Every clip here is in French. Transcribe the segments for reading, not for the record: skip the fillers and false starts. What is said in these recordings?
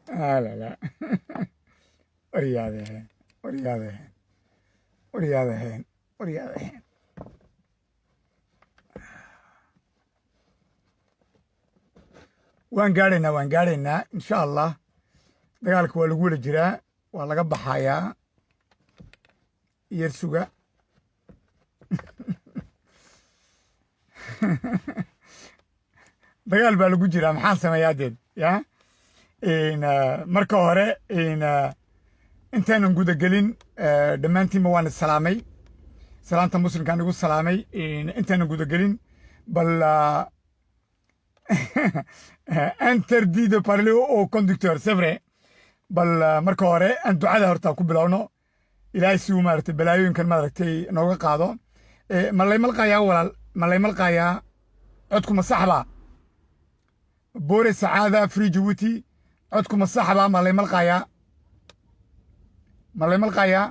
لا لا ورياضهين ورياضهين ورياضهين ورياضهين waan gaadhaynaa insha allah dagaalka waa lagu wada jiraa waa laga baxayaa yersuga dagaal baa lagu jiraa maxaan sameeyaa deed ya marka hore intaanan gudagelin dhammaantiinba waan isalaamay salaanta muslimkaan igu salaamay intaanan gudagelin bal interdit de parler au conducteur c'est vrai bal marka hore aan ducada horta ku bilowno ilaahay si uu maaragtay balaayooyinkan maaragtay nooga qaado ma lay malqayaa walaal ma lay malqayaa codku ma saxba boore sacaada free Djibouti codku ma saxba ma lay malqayaa ma lay malqayaa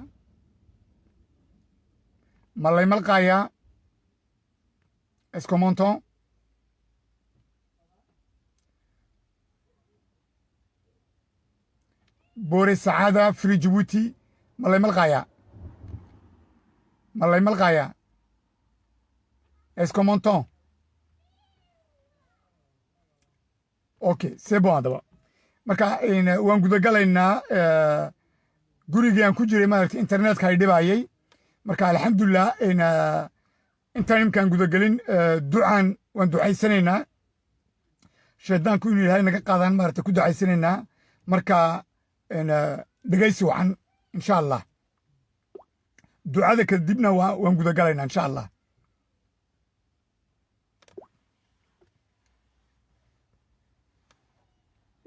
ma lay malqayaa est-ce qu'on m'entend بوري سعادة فري جيبوتي ملاي ملقايا ملاي ملقايا اسكو مونتون اوكي سي بون دابا marka waan guda galaynaa gurigii aan ku jiray maaragtay internetka ay dhibayay marka alxamdulillah intaan imkaan guda galin ducaan waan ducaysanaynaa shaydaanku inuu ilaahay naga qaadaan maaragtay ku ducaysanaynaa marka dhegaysi wacan insha allah ducada kadibna waan guda galaynaa insha allah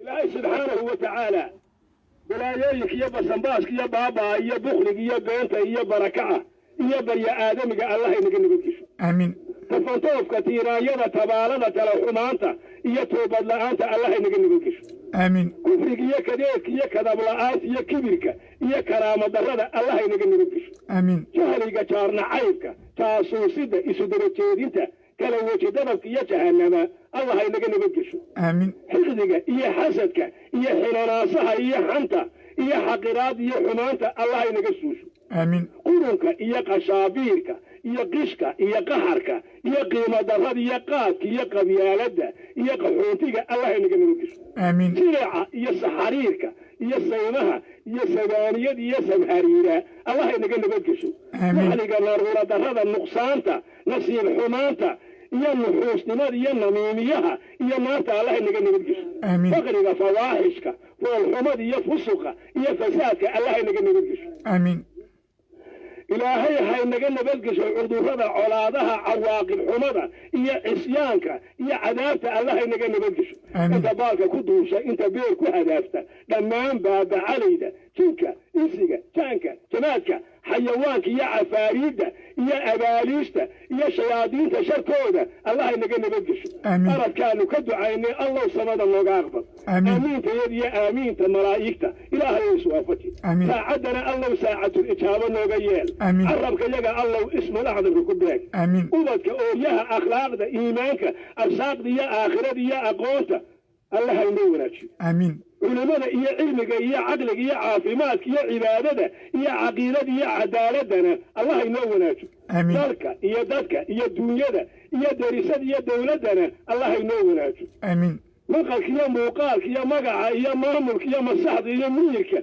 ilaahay subxaanahu wa tacaala balaayooyinka iyo basanbaaska iyo baabaa iyo bukhliga iyo beenta iyo barakaca iyo barya aadamiga allah inaga nabadgesho aamiin tafantoofka tiiraanyada tabaalada tala xumaanta iyo toobad la'aanta allah inaga nabadgesho aamiin kufriga iyo kadeedka iyo kadab la'aanta iyo kibirka iyo karaama darrada allah inaga nabadgesho aamiin jahliga jaarnacaybka taasuusida isu darajeedinta kala weji dadabka iyo jahannama allah inaga nabadgesho aamiin xifdiga iyo xasadka iyo xinanaasaha iyo xanta iyo xaqiraad iyo xumaanta allah inaga suusho aamiin qurunka iyo qashaabiirka iyo qishka iyo qaxarka iyo qiimo darrada iyo qaadka iyo qabyaaladda iyo qaxoontiga allah inaga nabadgesho aamiin sileeca iyo saxariirka iyo saymaha iyo sabaaniyada iyo samhariira allah inaga nabadgesho maxliga naruura darrada nuqsaanta nasiib xumaanta iyo nuxuusnimada iyo namiimiyaha iyo naarta allah inaga nabadgesho faqriga fawaaxishka foolxumada iyo fusuqa iyo fasaadka allah inaga nabadgesho aamiin ilaahay haynaga nabadgesho cudurrada colaadaha cawaaqib xumada iyo cisyaanka iyo cadaabta allah haynaga nabadgesho inta baalka ku duusha inta beer ku hadaafta dhammaan baabacalayda jinka insiga jaanka jamaadka xayawaanka iyo cafaariidda iyo abaaliista iyo shayaadiinta sharkooda allah haynaga nabadgesho aradkaanu ka ducaynay allow samada nooga aqbal aamiintayada iyo aamiinta malaa'igta ilaahay iswaafaji saacaddana allow saacatul ijaabo nooga yeel carabka yaga allow ismul acdamka ku beeg ubadka ooryaha akhlaaqda iimaanka arsaaqda iyo aakhirada iyo aqoonta allah haynoo wanaajiyo aamiin culimada iyo cilmiga iyo caqliga iyo caafimaadka iyo cibaadada iyo caqiidada iyo cadaaladana allah haynoo wanaajiyo dalka iyo dadka iyo duunyada iyo derisada iyo dowladdana allah haynoo wanaajiyo aamiin maqalka iyo muuqaalka iyo magaca iyo maamulka iyo masaxda iyo miyirka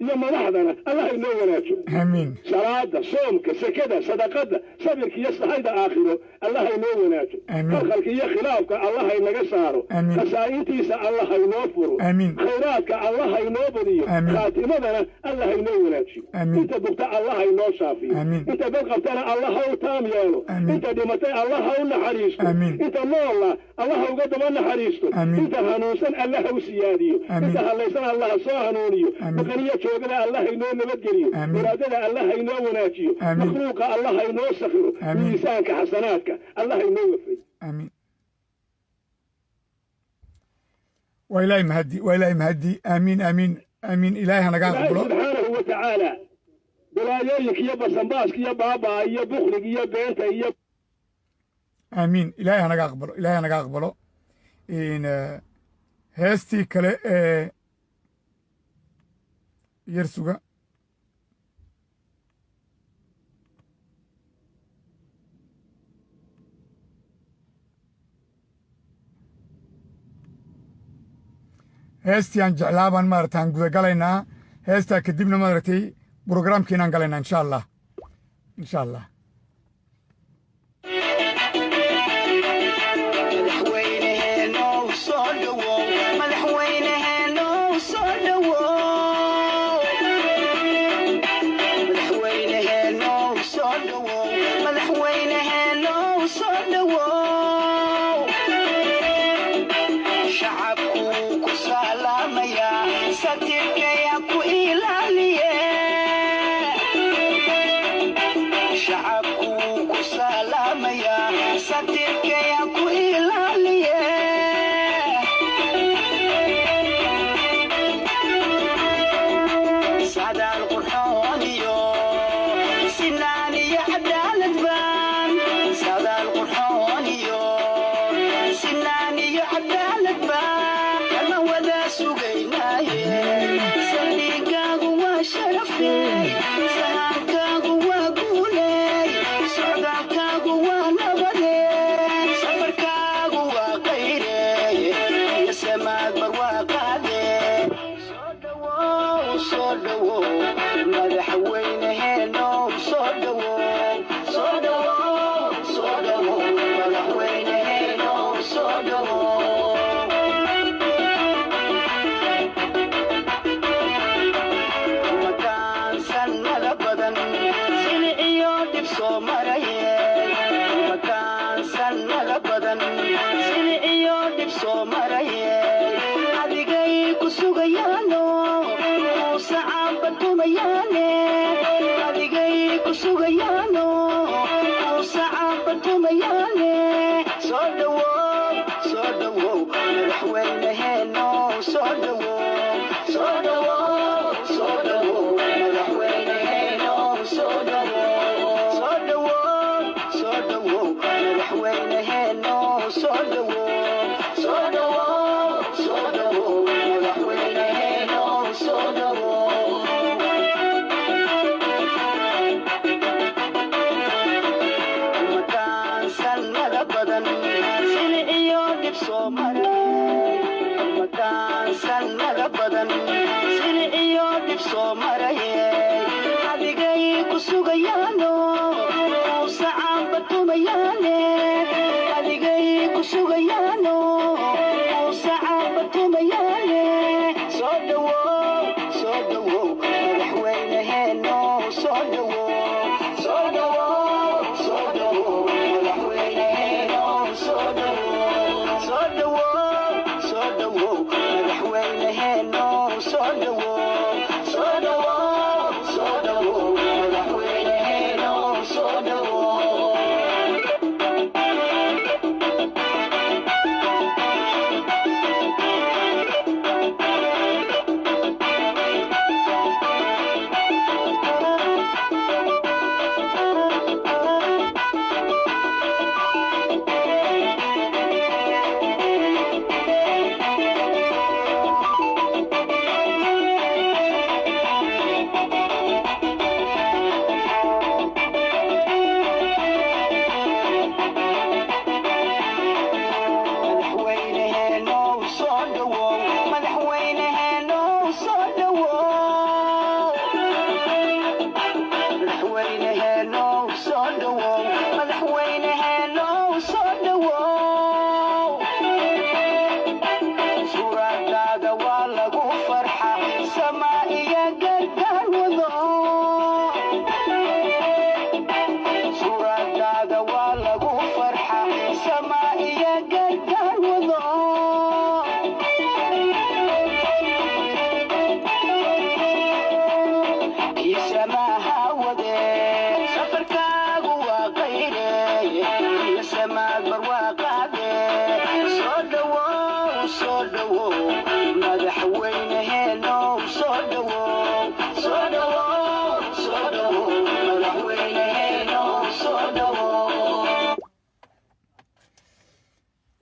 iyo madaxdana allah inoo wanaajiyo aamiin salaada soomka sekada sadaqada sabirka iyo sahayda aakhiro allah inoo wanaajiyo falqalka iyo khilaafka allah inaga saaro khasaa'intiisa allah inoo furo khayraadka allah inoo badiyo khaatimadana allah inoo wanaajiyo inta bugta allah inoo shaafiyo inta bad qabtana allah ha u taam yeelo inta dhimatay allah ha u naxariisto inta noola allah ha uga daba naxariisto inta hanuunsan allah ha u siyaadiyo inta hallaysan allah ha soo hanuuniyo maqaniyo joogada allah inoo nabadgeliyo muraadada allah inoo wanaajiyo makhluuqa allah inoo sakhiro miisaanka xasanaadka allah inoo wafay aamiin وإلهي مهدي وإلهي مهدي آمين آمين آمين إلهي هنقا قبله سبحانه وتعالى بلايك يا بسنباسك يا بابا يا بخلق يا بنت يا آمين إلهي هنقا أقبله إلهي هنقا أقبله إن هستي كلا يرسوغا هستي أن جعلابان مارتان قد قالينا هستا كدبنا مارتي بروغرام كينا قالينا إن شاء الله إن شاء الله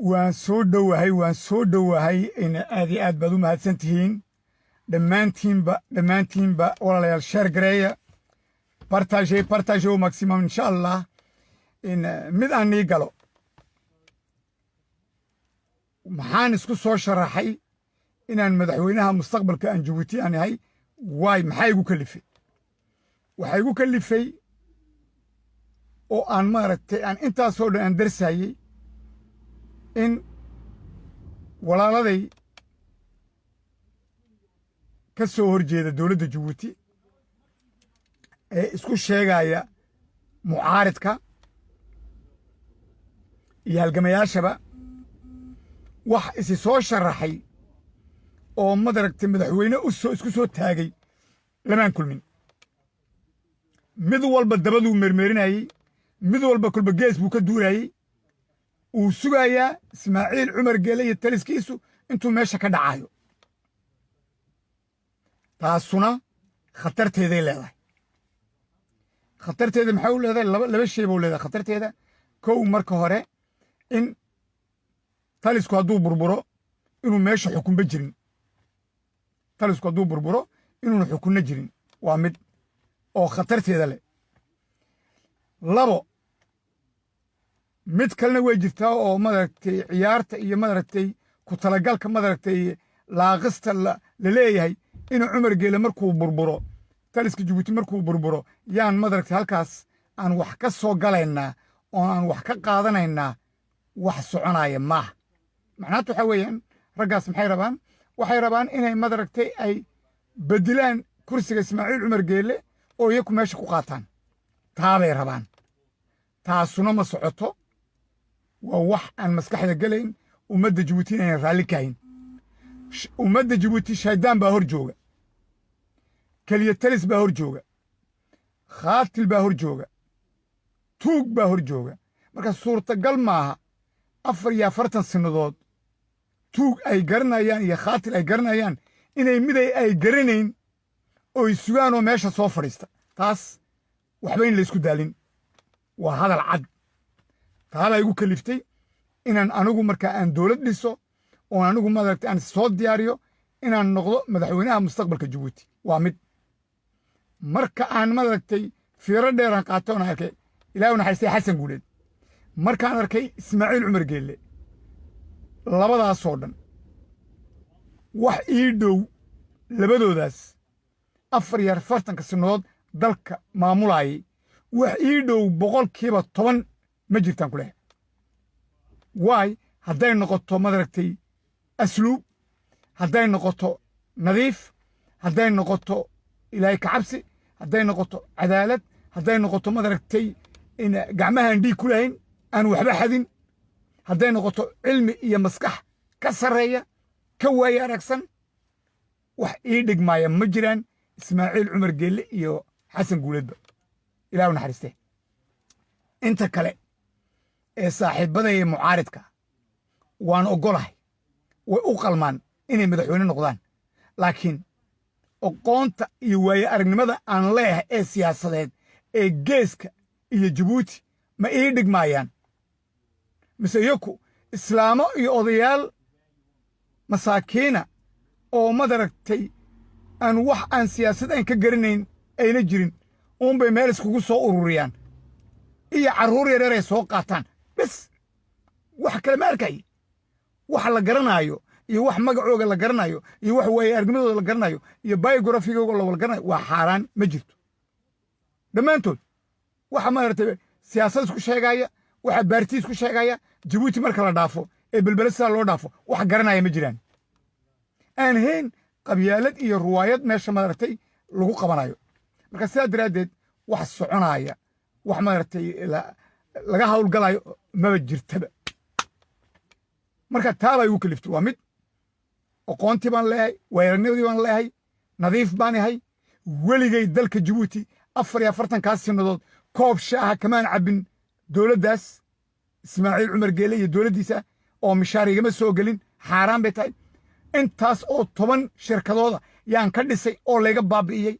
waan soo dhowahay in aad iyo aad baad u mahadsan tihiin dhammaantiinba walaalayaal sheer gareeya partage au maximum insha allah in mid aan nii galo maxaan isku soo sharaxay inaan madaxweynaha mustaqbalka aan Jabuuti aan yahay maxaa igu kalifay waxaa igu kalifay oo aan maaragtay aan intaasoo dhan aan darsayey in walaaladay ka soo horjeeda dowladda Jabuuti ee isku sheegaya mucaaridka iyo halgamayaashaba wax isi soo sharaxay oo madaragtay madaxweyne isku soo taagay lamaan kulmin mid walba dabaduu mermerinayey mid walba kulba gees buu ka duurayey uu sugayaa Ismaaciil Cumar Geele iyo taliskiisu intuu meesha ka dhacayo taasuna khatarteeday leedahay khatarteeda maxay u leedahay laba shay buu leedahay khatarteeda kow marka hore in talisku hadduu burburo inuu meesha xukunba jirin talisku hadduu burburo inuuna xukunna jirin waa mid oo khatarteeda leh labo mid kalena way jirtaa oo madaragtay ciyaarta iyo madaragtay ku talagalka madaragtay laaqista la leeyahay inuu Cumar Geele markuu burburo taliska Jabuuti markuu burburo yaan madaragtay halkaas aan wax ka soo galaynaa oo aan wax ka qaadanaynaa wax soconaya maaha macnaheedu waxa weeyaan raggaas waxay rabaan inay madaragtay ay bedilaan kursiga Ismaaciil Cumar Geele oo iyagu meesha ku qaataan taabay rabaan taasuna ma socoto waa wax aan maskaxda galayn ummadda Jabuuti inay raalli ka hayn ummadda Jabuuti shaydaan baa hor jooga kaliya talis baa hor jooga khaatil baa hor jooga tuug baa hor jooga marka suurtagal maaha 44 sanadood tuug ay garanayaan iyo khaatil ay garanayaan inay miday ay garanayn oo sugaan oo meesha soo fadhiista taas waxba in la isku daalin waa hadal cad taala igu kaliftay inaan anigu marka aan dawlad dhiso oo anigu madaragtay aan soo diyaariyo inaan noqdo madaxweynaha mustaqbalka Jabuuti waa mid marka aan madaragtay fiiro dheer aan qaato oo arkay ilaahay naxariistay Xasan Guuleed markaan arkay Ismaaciil Cumar Geele labadaas oo dhan wax ii dhow labadoodaas 44 sanadood dalka maamulayay wax ii dhow 10% ma jirtaan ku leh hadday noqoto madaragtay asluub hadday noqoto nadiif hadday noqoto ilaahay ka cabsi hadday noqoto cadaalad hadday noqoto madaragtay in gacmahan dhiig ku lahayn aan waxba xadin hadday noqoto cilmi iyo maskax ka sareeya ka waaya aragsan wax ii dhigmaaya ma jiraan Ismaaciil Cumar Geele iyo Xasan Guuleedba ilaahu naxariistay inta kale ee saaxiibada iyo mucaaridka waan ogolahay way u qalmaan inay madaxweyne noqdaan laakiin aqoonta iyo waaya aragnimada aan leeyahay ee siyaasadeed ee geeska iyo Jabuuti ma ii dhigmaayaan mise iyaku islaamo iyo odayaal masaakiina oo madaragtay aan wax aan siyaasad ka garanayn ayna jirin bay meel iskugu soo ururiyaan iyo carruur yaryar ay soo qaataan bas wax kale ma arkay wax la garanayo iyo wax magacooga la garanayo iyo wax waaya aragnimadooda la garanayo iyo biography-googa la garanayo waa xaaraan ma jirto dhammaantood waxa maaragtay siyaasad isku sheegaya waxa baarti isku sheegaya Jabuuti marka la dhaafo ee balbalasa loo dhaafo wax garanaya ma jiraan aan hayn qabyaalad iyo ruwaayad meesha maaragtay lagu qabanayo marka sidaa daraadeed wax soconaya wax maaragtay laga hawlgalayo maba jirtaba marka taabay ugu kaliftay waa mid aqoontii baan leeyahay weerarnimadii baan leeyahay nadiif baan yahay weligay dalka Jabuuti 44 sanadood koob shaaha kamaan cabin dowladdaas Ismaaciil Cumar Geele iyo dowladdiisa oo mishaarigama soo gelin xaaraan bay tahay intaas oo 10 shirkadooda yaan ka dhisay oo laga baabi'iyay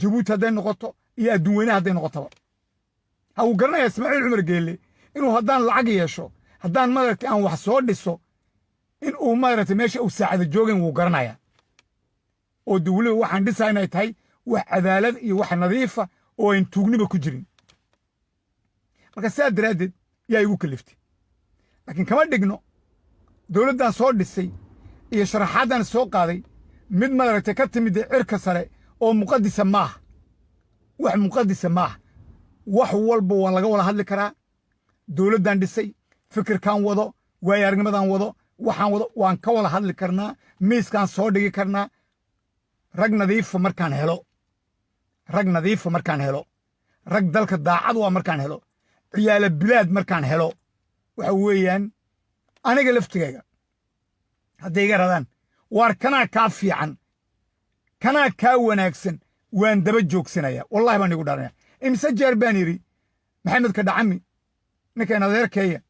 Jabuuti hadday noqoto iyo adduun weynaha hadday noqotaba ha uu garanaya Ismaaciil Cumar Geele inuu haddaan lacag yeesho haddaan maaragtay aan wax soo dhiso in uu maaragtay meesha uu saacada joogin wuu garanayaa oo de weliba waxaan dhisaa inay tahay wax cadaalad iyo wax nadiifa oo ayn tuugniba ku jirin marka sidaa daraaddeed yaa igu kaliftay laakiin kama dhigno dowladdan soo dhisay iyo sharaxaaddan soo qaaday mid maaragtay ka timid cirka sare oo muqaddisa maaha wax muqaddisa maaha wax walba waa laga wada hadli karaa dowladdan dhisay fikirkan wado waayo aragnimadan wado waxaan wado waan ka wada hadli karnaa miiskaan soo dhigi karnaa rag nadiifa markaan helo rag dalka daacad waa markaan helo ciyaala bilaad markaan helo waxa weeyaan aniga laftigayga hadday iga radaan waar kanaa kaa fiican kanaa kaa wanaagsan waan daba joogsanaya wallahi baan igu dharanaya imse jeer baan yidhi maxamed ka dhacami ninkan adeerkeeya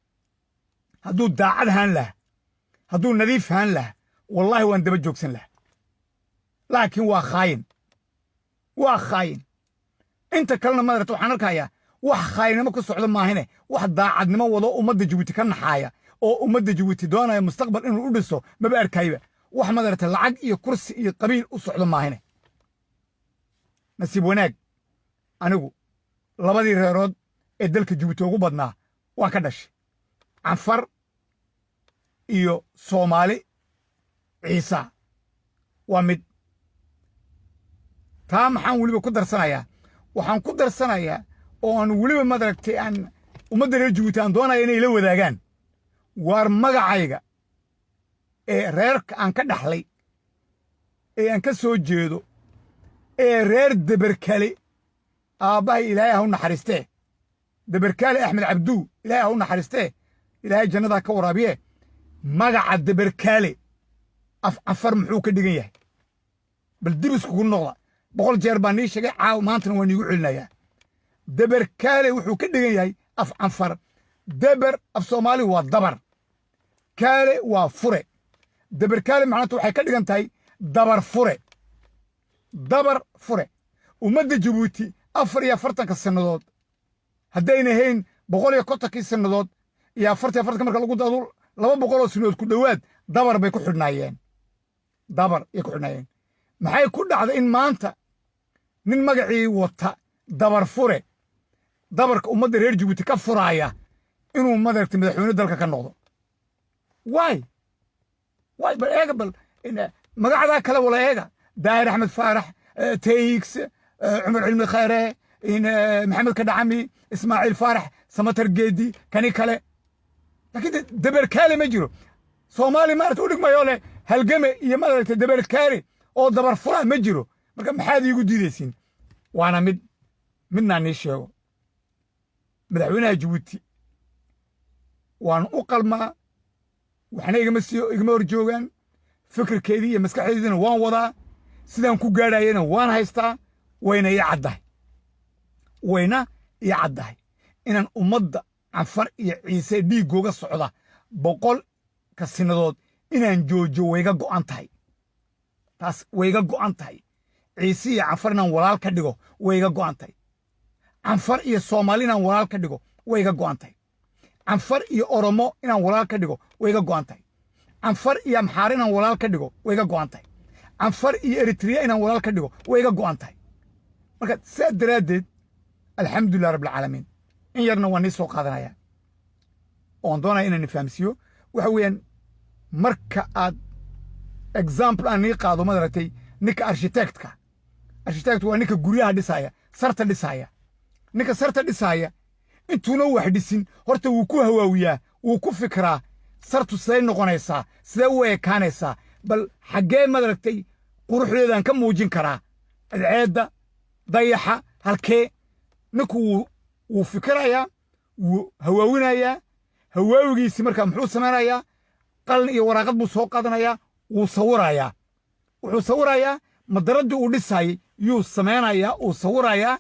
hadduu daacad haan laha hadduu nadiif haan laha wallahi waan daba joogsan laha laakiin waa khaayin inta kalena madarata waxaan arkayaa wax khaayinnimo ku socdo maahine wax daacadnimo wado ummadda jabuuti ka naxaaya oo ummadda jabuuti doonaya mustaqbal inuu u dhiso maba arkayba wax madarata lacag iyo kursi iyo qabiil u socdo maahine nasiib wanaag anigu labadii reerood ee dalka jabuuti ugu badnaa waan ka dhashay canfar iyo soomaali ciisa waa mid taa maxaan weliba ku darsanayaa waxaan ku darsanayaa oo aan weliba madaragtay aan ummadda reer jabuuti aan doonaya inay la wadaagaan waar magacayga ee reerka aan ka dhaxlay ee aan ka soo jeedo ee reer deberkale aabbahay ilaahay ha u naxariistee deberkale axmed cabduu ilaahay ha u naxariistee ilaahay jannadaa ka waraabiye magaca deberkale af canfar muxuu ka dhigan yahay bal dib iskugu noqda 100 jeer baan nii sheegay caaw maantana waan iigu celinayaa deberkale wuxuu ka dhigan yahay af canfar deber af soomaali waa dabar kaale waa fure deberkale macnatu waxay ka dhigan tahay dabar fure ummadda jabuuti 44 sannadood haddayna hayn 150 sannadood iyo 44 marka lagu dado 200 sannadood ku dhowaad dabar bay ku xidhnaayeen maxay ku dhacday in maanta nin magacii wata dabar fure dabarka ummadda reer jabuuti ka furaaya inuu madaragtay madaxweyne dalka ka noqdo waay bal eega bal magacdaa kale wala eega daahir axmed faarax tayix cumar cilmi khayre maxamed ka dhacami ismaaciil faarax samatar geedi kani kale laakiin deberkale ma jiro soomaali maarata u dhigmayoo leh halgame iyo madaragtay deberkale oo dabar fura ma jiro marka maxaad iigu diidaysiin waana midnaan nii sheego madaxweynaha jabuuti waan u qalmaa waxna igama hor joogaan fikirkeedii iyo maskaxdeediina waan wadaa sidaan ku gaadhayana waan haystaa wayna ii caddahay inaan ummadda canfar iyo ciise dhiiggooga socda 100 sannadood inaan joojo wayga go'an tahay taas wayga go'an tahay ciise iyo canfar inaan walaal ka dhigo wayga go'an tahay canfar iyo soomaali inaan walaal ka dhigo wayga go'an tahay canfar iyo oromo inaan walaal ka dhigo wayga go'an tahay canfar iyo amxaar inaan walaal ka dhigo wayga go'an tahay canfar iyo eritrea inaan walaal ka dhigo wayga go'an tahay marka saa daraaddeed alxamdulilah rabbilcaalamiin in yarna waan nii soo qaadanayaa oon doonaya inaan fahamsiiyo waxa weeyaan marka aad example aan nii qaado madaragtay ninka architect waa ninka guryaha dhisaaya sarta dhisaaya ninka sarta dhisaaya intuuna wax dhisin horta wuu ku hawaawiyaa wuu ku fikiraa sartu siday noqonaysaa sidee u ekaanaysaa bal xaggee madaragtay quruxdeedaan ka muujin karaa cadceedda dayaxa halkee ninku wuu fikirayaa wuu hawaawinayaa hawaawigiisi markaa muxuu samaynayaa qalin iyo waraaqad buu soo qaadanayaa wuu sawirayaa wuxuu sawirayaa madaraddii uu dhisaayey yuu samaynayaa uu sawirayaa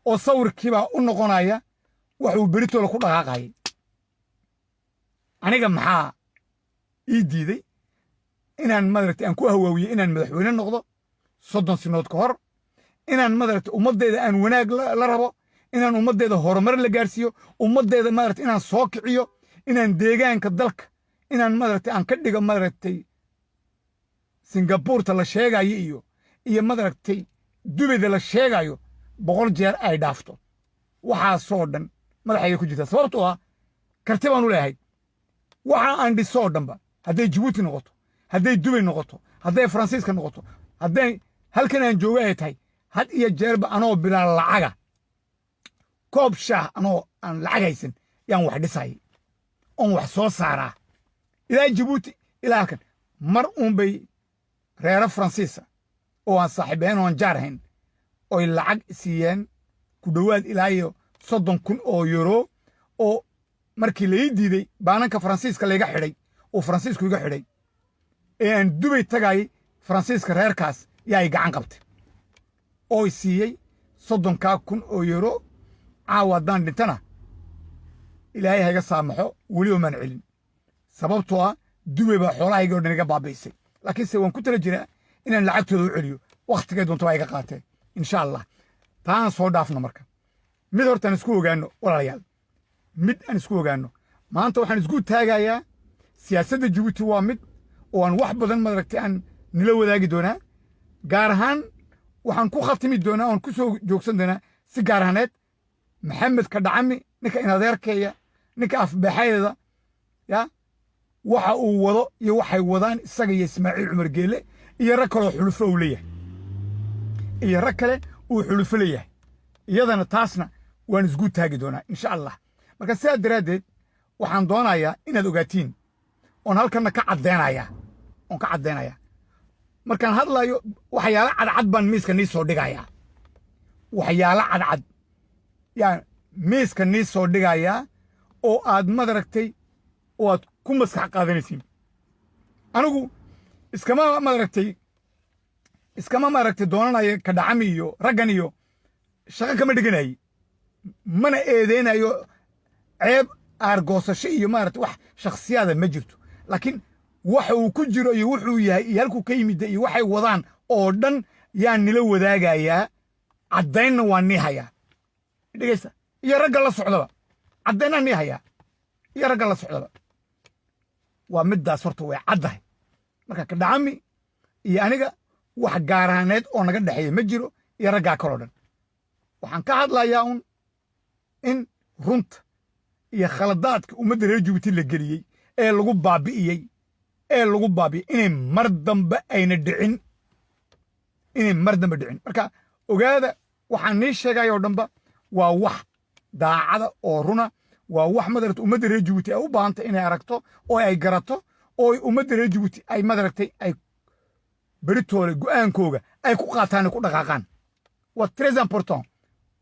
oo sawirkiibaa u noqonaya waxuu beritoola ku dhaqaaqayay aniga maxaa ii diiday inaan madaragtay aan ku hawaawiye inaan madaxweyne noqdo 30 sanadood ka hor inaan madaragtay ummaddeeda aan wanaag la rabo inaan ummaddeeda horumar la gaarsiiyo ummaddeeda madaragtay inaan soo kiciyo inaan deegaanka dalka inaan madaragtay aan ka dhigo madaragtay singabuurta la sheegayo iyo madaragtay dubida la sheegayo 100 jeer ay dhaafto waxaasoo dhan madaxayga ku jirta sababtoo ah karti baan u leeyahay waxa aan dhisoo dhanba hadday Djibouti noqoto hadday Dubai noqoto hadday Faransiiska noqoto hadday halkan aan joogo ay tahay had iyo jeerba anoo bilaa lacaga koob shaah anoo aan lacag haysan yaan wax dhisay on wax soo saaraa ilaa Djibouti ilaa halkan mar uun bay reera Faransiisa oo aan saaxiibeen oo aan jaarhayn oo lacag siiyeen ku dhawaad ilaa iyo 30,000 oo euro oo markii la ii diiday baananka Faransiiska la iga xidhay oo Faransiisku iga xidhay ee aan Dubai tagay Faransiiska reerkaas yaay gacan qabtay oo siiyay 30,000 oo euro caawadaan dhintana ilaahay hayga saamaxo wali oo man celin sababtoo ah Dubai baa xoolahayga oo dhan iga baabaysay laakiin se waan ku tala jiraa inaan lacagtooda u celiyo waqtigeed doonto ay iga qaateen insha Allah taan soo dhaafno marka mid hortaan isku ogaano walaalayaal mid aan isku ogaano maanta waxaan isku taagayaa siyaasadda Djibouti waa mid oo aan wax badan madaragtay aan nila wadaagi doonaa gaar ahaan waxaan ku khatimi doonaa oo ku soo joogsan doonaa si gaar ahaaneed maxamed ka dhacami ninka in adeerkeeya ninka afbaxayda ya waxa uu wado iyo waxay wadaan isaga iyo Ismaaciil Cumar Geele iyo rag kale oo xulufo u leeyahay iyo rag kale oo xulufo leeyahay iyadana taasna waan isku taagi doonaa insha Allah marka sidaa daraadeed waxaan doonayaa inaad ogaatiin oon halkana ka caddeynaya markaan hadlayo waxyaalo cadcad baan miiska nii soo dhigayaa waxyaalo cadcad yaa miiska nii soo dhigayaa oo aad madaragtay oo aad ku maskax qaadanaysiin anigu iskama madaragtay doonanayo ka dhacami iyo raggan iyo shaqo kama dhiganayay mana eedeynayo ceeb aargoosasho iyo maaragtay wax shakhsiyaada ma jirto laakiin waxa uu ku jiro iyo wuxuu yahay iyo halkuu ka yimid iyo waxay wadaan oo dhan yaan nila wadaagayaa caddaynna waan nii hayaa dhegeysta iyo ragga la socdaba caddaynna nii hayaa iyo ragga la socdaba waa middaas horta way caddahay marka ka dhacami iyo aniga wax gaaraaneed oo naga dhexeeya ma jiro iyo raggaa kaloo dhan waxaan ka hadlayaa un in runta iyo khaladaadka ummadda reer Djibouti la geliyey ee lagu baabi'iyey inay mar dambe ayna dhicin marka ogaada waxaan nii sheegay oo dhanba waa wax daacada oo runa waa wax madaragtay ummadda reer Djibouti ay u baahantay inay aragto oo ay garato oo ummadda reer Djibouti ay madaragtay ay beritoole go'aankooga ay ku qaataan ku dhaqaaqaan waa très important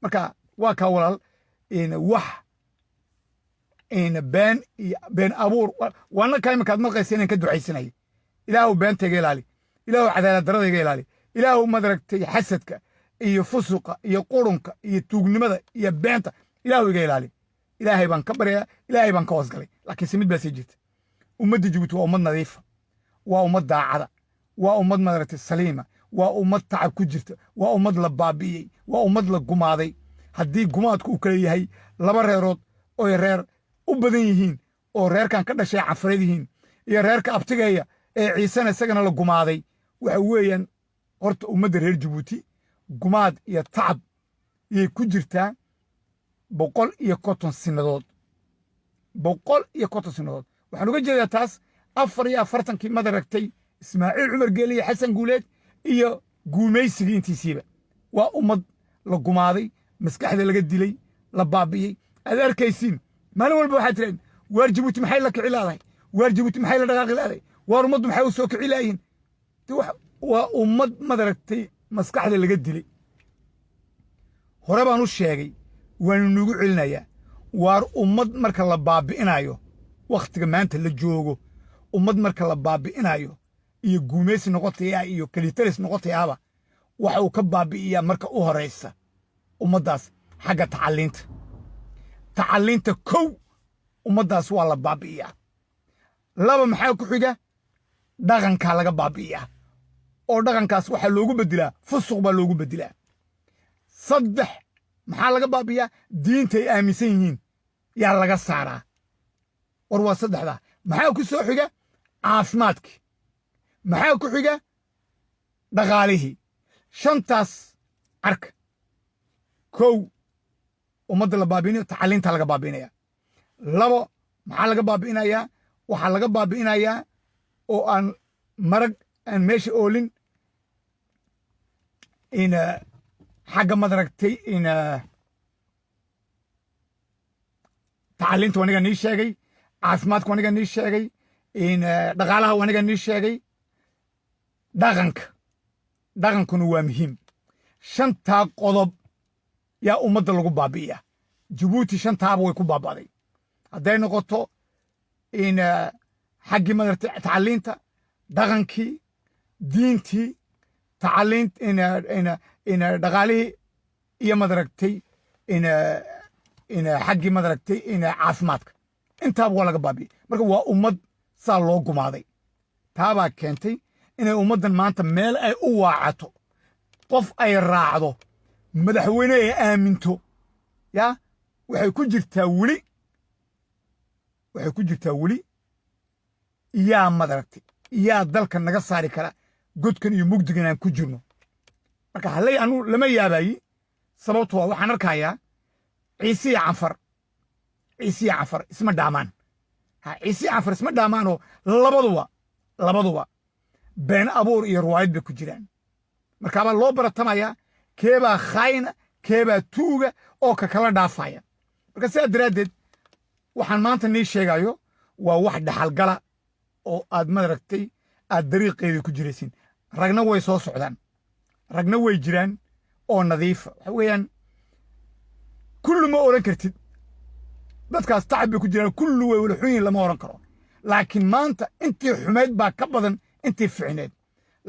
marka waa ka walaal wax been abuur waana ka imikaad maqaysa inaan ka ducaysanay ilaahu beentayga ilaali ilaahu cadaalad daradayga ilaali ilaahu madaragtay xasadka iyo fusuqa iyo qurunka iyo tuugnimada iyo beenta ilaahu iga ilaali ilaahay baan ka baryaa ilaahay baan ka hoosgalay laakiin simid baa sii jirta ummadda Djibouti waa ummad nadiifa waa ummad daacada waa ummad madaragtay saliima waa ummad tacab ku jirta waa ummad la baabi'iyey waa ummad la gumaaday haddii gumaadku uu kala yahay laba reerood oo reer u badan yihiin oo reerkan ka dhashay cafareed yihiin iyo reerka abtigeeya ee ciisana isagana la gumaaday waxa weeyaan horta ummadda reer Djibouti gumaad iyo tacab yay ku jirtaa 150 sanadood waxaan uga jeedaa taas 44kii madaragtay Ismaaciil Cumar Geele iyo Xasan Guuleed iyo guumaysigii intiisiiba waa ummad la gumaaday maskaxda laga dilay la baabi'iyey aad arkaysiin maalin walba waxaad tiraan waar Djibouti maxay la kici laadahay waar Djibouti maxay la dhaqaaqi laadahay waar ummaddu maxay u soo kici laayiin waa ummad madaragtay maskaxda laga dilay hore baan u sheegay waan nugu celinayaa waar ummad marka la baabi'inayo waqtiga maanta la joogo ummad marka la baabi'inayo iyo guumaysi noqotaya iyo kalitaris noqotayaba waxa uu ka baabi'iyaa marka u horeysa ummaddaas xagga tacallinta kow ummaddaas waa la baabi'iyaa laba maxaa ku xiga dhaqankaa laga baabi'iyaa oo dhaqankaas waxaa loogu bedelaa fusuq baa loogu bedelaa saddex maxaa laga baabi'iyaa diinta ay aaminsan yihiin yaa laga saaraa war waa saddexdaa maxaa ku soo xiga caafimaadkii maxaa ku xiga dhaqaalihii shantaas arka kow ummadda la baabi'inayo tacaliinta laga baabi'inaya labo maxaa laga baabi'inayaa waxaa laga baabi'inayaa oo aan marag aan meesha oolin in xagga madaragtay in tacaliinta waniga nii sheegay caafimaadka waniga nii sheegay in dhaqaalaha waniga nii sheegay dhaqankuna waa muhiim shantaa qodob yaa ummadda lagu baabi'iya jabuuti shantaaba way ku baaba'day hadday noqoto in xaggii madaragtay tacaliinta dhaqankii diintii tacaliint in dhaqaalihii iyo madaragtay in xaggii madaragtay in caafimaadka intaaba waa laga baabi'iyey marka waa ummad saa loo gumaaday taabaa keentay inay ummaddan maanta meel ay u waacato qof ay raacdo madaxweyne ay aaminto yaa waxay ku jirtaa weli yaa madaragtay yaa dalka naga saari kara godkan iyo mugdigan aan ku jirno marka hallay anu lama yaabayi sababto waa waxaan arkayaa ciisiya canfar isma dhaamaan ciisiya canfar isma dhaamaanoo labaduba been abuur iyo ruwaayad bay ku jiraan markaabaa loo baratamayaa keebaa khaayna keebaa tuuga oo ka kala dhaafaya marka sidaa daraaddeed waxaan maanta nii sheegayo waa wax dhaxalgala oo aad madaragtay aad dariiqeedii ku jiraysin ragna way soo socdaan ragna way jiraan oo nadiifa waxa weeyaan kullu ma oran kartid dadkaas tacab bay ku jiraan kullu way wala xun yihiin lama oran karo laakiin maanta intii xumayd baa ka badan intii ficneed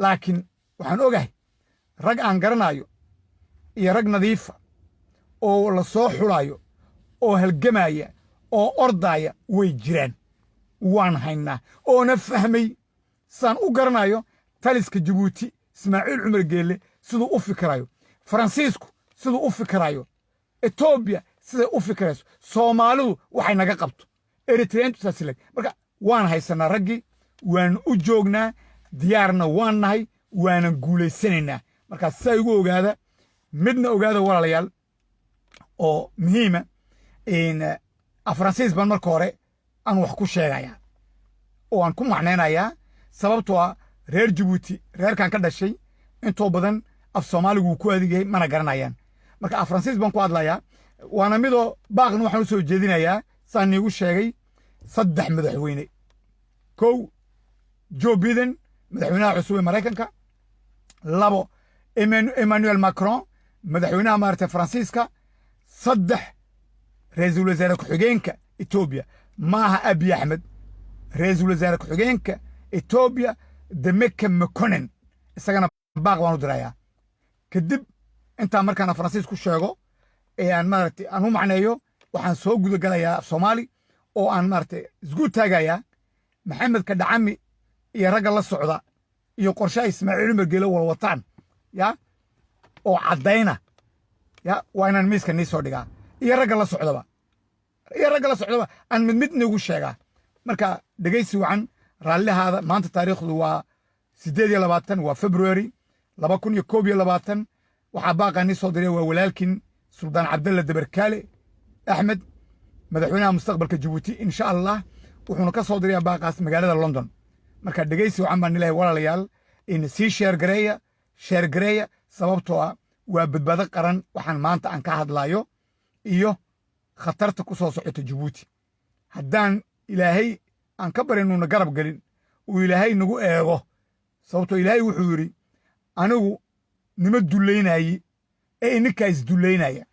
laakiin waxaan ogahay rag aan garanayo iyo rag nadiifa oo la soo xulayo oo halgamaya oo ordaya way jiraan waan haynaa oona fahmay saan u garanayo taliska jabuuti ismaaciil cumar geelle siduu u fikirayo faransiisku siduu u fikirayo etoobiya siday u fikirayso soomaalidu waxay naga qabto eritreantu saasileg marka waan haysanaa raggii waan u joognaa diyaarna waan nahay waanan guulaysanaynaa markaa sidaa igu ogaada midna ogaada walaalayaal oo muhiima faransiis baan marka hore aan wax ku sheegayaa oo aan ku macnaynayaa sababtoo ah reer jabuuti reerkan ka dhashay intoo badan af soomaaligu wuu ku adig yahay mana garanayaan marka faransiis baan ku hadlayaa waana midoo baaqna waxaan u soo jeedinayaa saan niigu sheegay 3 madaxweyne kow Joe Biden madaxweynaha cusub ee Mareykanka 2 Emmanuel Macron madaxweynaha maartay Faransiiska 3 ra'iisul wasaare ku-xigeenka Ethiopia maaha Abiy Ahmed ra'iisul wasaare ku-xigeenka Ethiopia Demekke Mekonnen isagana baaq waan u dirayaa kadib inta markaan Faransiis ku sheego ee aan maartay aan u macneeyo waxaan soo guda galayaa Soomaali oo aan maartay isku taagayaa maxamed ka dhacami iyo ragga la socda iyo qorshaha Ismaaciil Cumar Geele wada wataan ya oo cadayna ya waa inaan miiska nii soo dhigaa iyo ragga la socdaba aan mid nagu sheegaa marka dhageysi wacan raallihaada maanta taariikhdu waa 28 waa February 2021 waxaa baaqa nii soo diray waa walaalkin Suldaan Cabdalla Dabarkaale Axmed madaxweynaha mustaqbalka Djibouti insha Allah wuxuuna ka soo diray baaqaas magaalada London marka dhageysi wacan baan ilaahay walaalayaal in si share gareeya sababtoo ah waa badbaado qaran waxaan maanta aan ka hadlayo iyo khatarta ku soo socota Djibouti haddaan ilaahay aan ka barinuna garab galin uu ilaahay nagu eego sababtoo ilaahay wuxuu yiri anigu nima duleynaayi ee ininka isduleynaya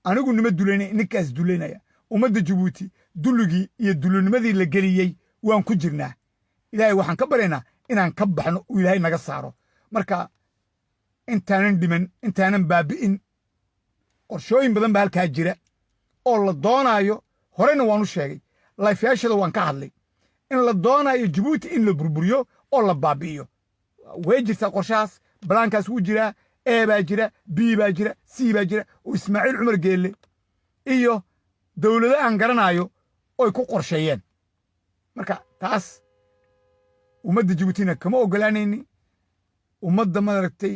anigu nima duleynaya ininka isduleynaya ummadda Djibouti duligii iyo dulinimadii la geliyey waan ku jirnaa ilaahay waxaan ka baryaynaa inaan ka baxno uu ilaahay naga saaro marka intaanan dhiman intaanan baabi'in qorshooyin badan baa halkaa jira oo la doonaayo horena waan u sheegay layfyaashada waan ka hadlay in la doonaayo Djibouti in la burburiyo oo la baabi'iyo way jirtaa qorshahaas balaankaas wuu jiraa A baa jira B baa jira C baa jira oo Ismaaciil Cumar Geelle iyo dowlado aan garanayo oy ku qorsheeyeen marka taas ummadda jabuutina kama ogolaanayni ummadda maaragtay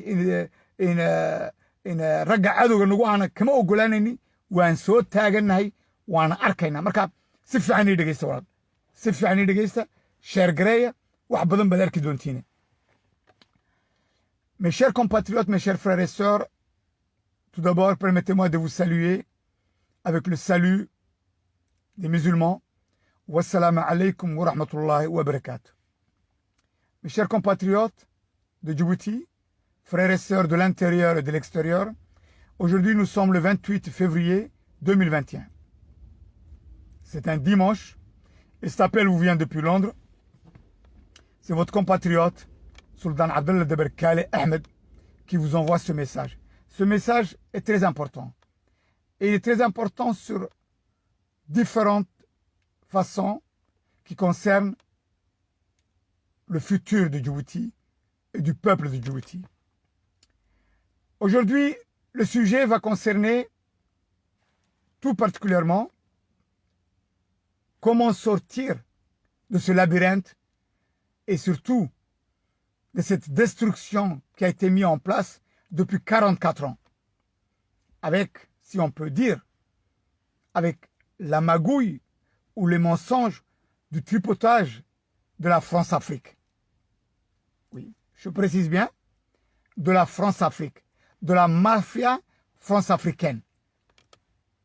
in ragga cadowga nagu ahna kama ogolaanayni waan soo taagannahay waana arkaynaa marka si fiican ii dhegeysta walaal si fiican ii dhegeysta sheer gareeya wax badan baad arki doontiine Mes chers compatriotes, mes chers frères et sœurs, tout d'abord, permettez-moi de vous saluer avec le salut des musulmans. Wassalamu alaikum wa rahmatullahi wa barakatuh. Mes chers compatriotes de Djibouti, frères et sœurs de l'intérieur et de l'extérieur, aujourd'hui nous sommes le 28 février 2021. C'est un dimanche et cet appel vous vient depuis Londres. C'est votre compatriote Sultan Abdallah Deberkale Ahmed qui vous envoie ce message. Ce message est très important. Et il est très important sur différentes façons qui concernent le futur de Djibouti et du peuple de Djibouti. Aujourd'hui, le sujet va concerner tout particulièrement comment sortir de ce labyrinthe et surtout de cette destruction qui a été mise en place depuis 44 ans. Avec, si on peut dire, avec la magouille ou les mensonges du tripotage de la France-Afrique. Oui, je précise bien, de la France-Afrique, de la mafia france-africaine.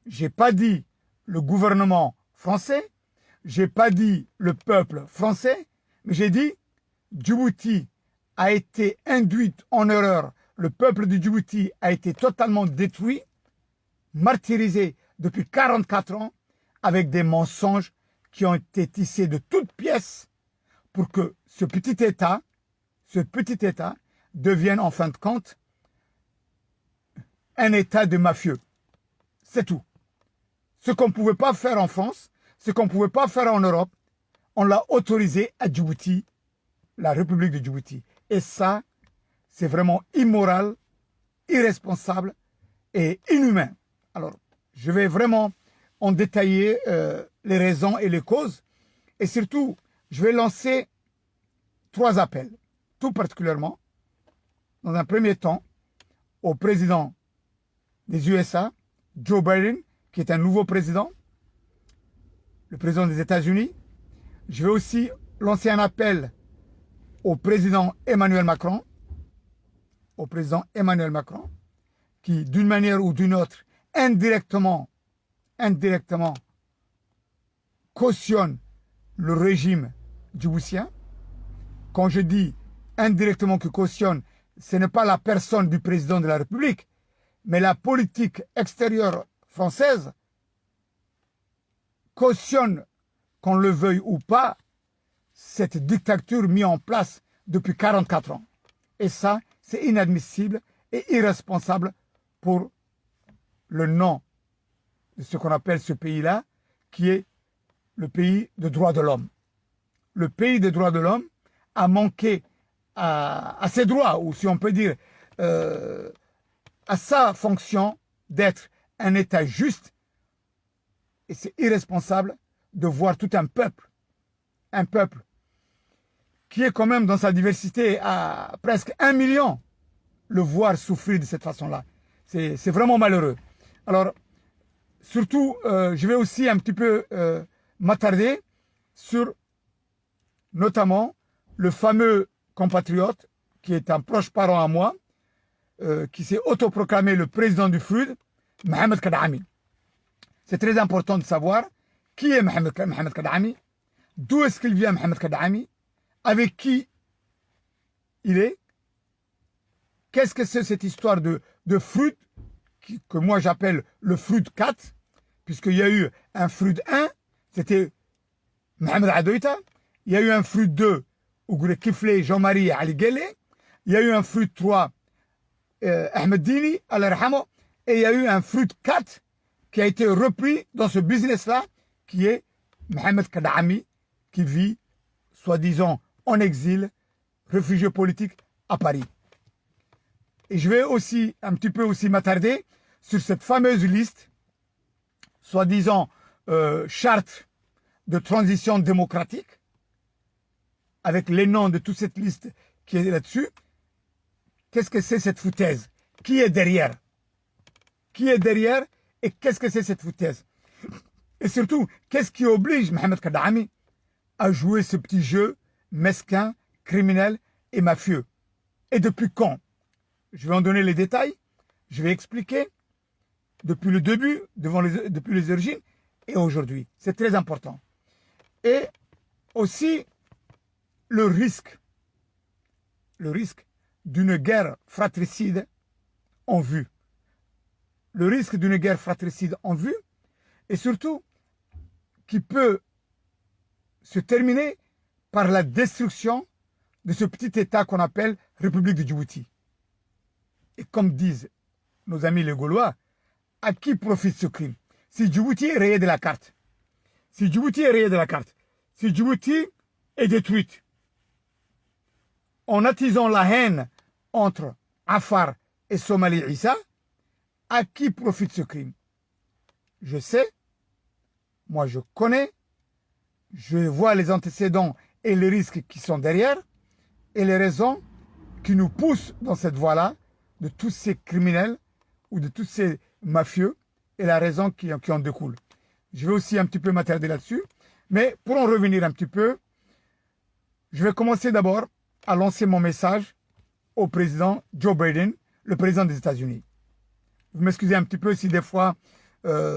Je n'ai pas dit le gouvernement français, je n'ai pas dit le peuple français, mais j'ai dit Djibouti a été induite en erreur. Le peuple de Djibouti a été totalement détruit, martyrisé depuis 44 ans avec des mensonges qui ont été tissés de toutes pièces pour que ce petit État devienne en fin de compte un État de mafieux. C'est tout. Ce qu'on ne pouvait pas faire en France, ce qu'on ne pouvait pas faire en Europe, on l'a autorisé à Djibouti, la République de Djibouti. Et ça, c'est vraiment immoral, irresponsable et inhumain. Alors, je vais vraiment en détailler les raisons et les causes. Et surtout, je vais lancer 3 appels, tout particulièrement, dans un premier temps, au président des USA, Joe Biden, qui est un nouveau président, le président des États-Unis. Je vais aussi lancer un appel au président Emmanuel Macron, qui d'une manière ou d'une autre, indirectement, cautionne le régime djiboutien. Quand je dis indirectement que cautionne, ce n'est pas la personne du président de la République, mais la politique extérieure française cautionne, qu'on le veuille ou pas, cette dictature mise en place depuis 44 ans. Et ça, c'est inadmissible et irresponsable pour le nom de ce qu'on appelle ce pays-là, qui est le pays des droits de l'homme. Le pays des droits de l'homme a manqué à ses droits, ou si on peut dire, à sa fonction d'être un État juste. Et c'est irresponsable de voir tout un peuple qui est quand même dans sa diversité à presque 1 million, le voir souffrir de cette façon-là. C'est vraiment malheureux. Alors, surtout, je vais aussi un petit peu m'attarder sur notamment le fameux compatriote qui est un proche parent à moi, qui s'est autoproclamé le président du FRUD, Mohamed Kadami. C'est très important de savoir qui est Mohamed Kadami, d'où est-ce qu'il vient Mohamed Kadami, avec qui il est, qu'est-ce que c'est cette histoire de FRUD, que moi j'appelle le FRUD 4, puisqu'il y a eu un FRUD 1, c'était Mohamed Adoita, il y a eu un FRUD 2, Ougoure Kifle, Jean-Marie et Ali Guélé, il y a eu un FRUD 3, Ahmed Dini, Allah Rahamo, et il y a eu un FRUD 4 qui a été repris dans ce business-là, qui est Mohamed Kadami, qui vit, soi-disant, en exil, réfugié politique à Paris. Et je vais aussi, un petit peu aussi m'attarder sur cette fameuse liste, soi-disant charte de transition démocratique, avec les noms de toute cette liste qui est là-dessus. Qu'est-ce que c'est cette foutaise? Qui est derrière? Qui est derrière et qu'est-ce que c'est cette foutaise? Et surtout, qu'est-ce qui oblige Mohamed Kadhaami à jouer ce petit jeu mesquin, criminel et mafieux? Et depuis quand? Je vais en donner les détails, je vais expliquer depuis le début, depuis les origines et aujourd'hui. C'est très important. Et aussi le risque d'une guerre fratricide en vue. Le risque d'une guerre fratricide en vue et surtout qui peut se terminer par la destruction de ce petit État qu'on appelle République de Djibouti. Et comme disent nos amis les Gaulois, à qui profite ce crime? Si Djibouti est rayé de la carte, si Djibouti est détruite, en attisant la haine entre Afar et Somali Issa, à qui profite ce crime? Je sais, moi je connais, je vois les antécédents et les risques qui sont derrière et les raisons qui nous poussent dans cette voie-là de tous ces criminels ou de tous ces mafieux et la raison qui en découle. Je vais aussi un petit peu m'attarder là-dessus, mais pour en revenir un petit peu, je vais commencer d'abord à lancer mon message au président Joe Biden, le président des États-Unis. Vous m'excusez un petit peu si des fois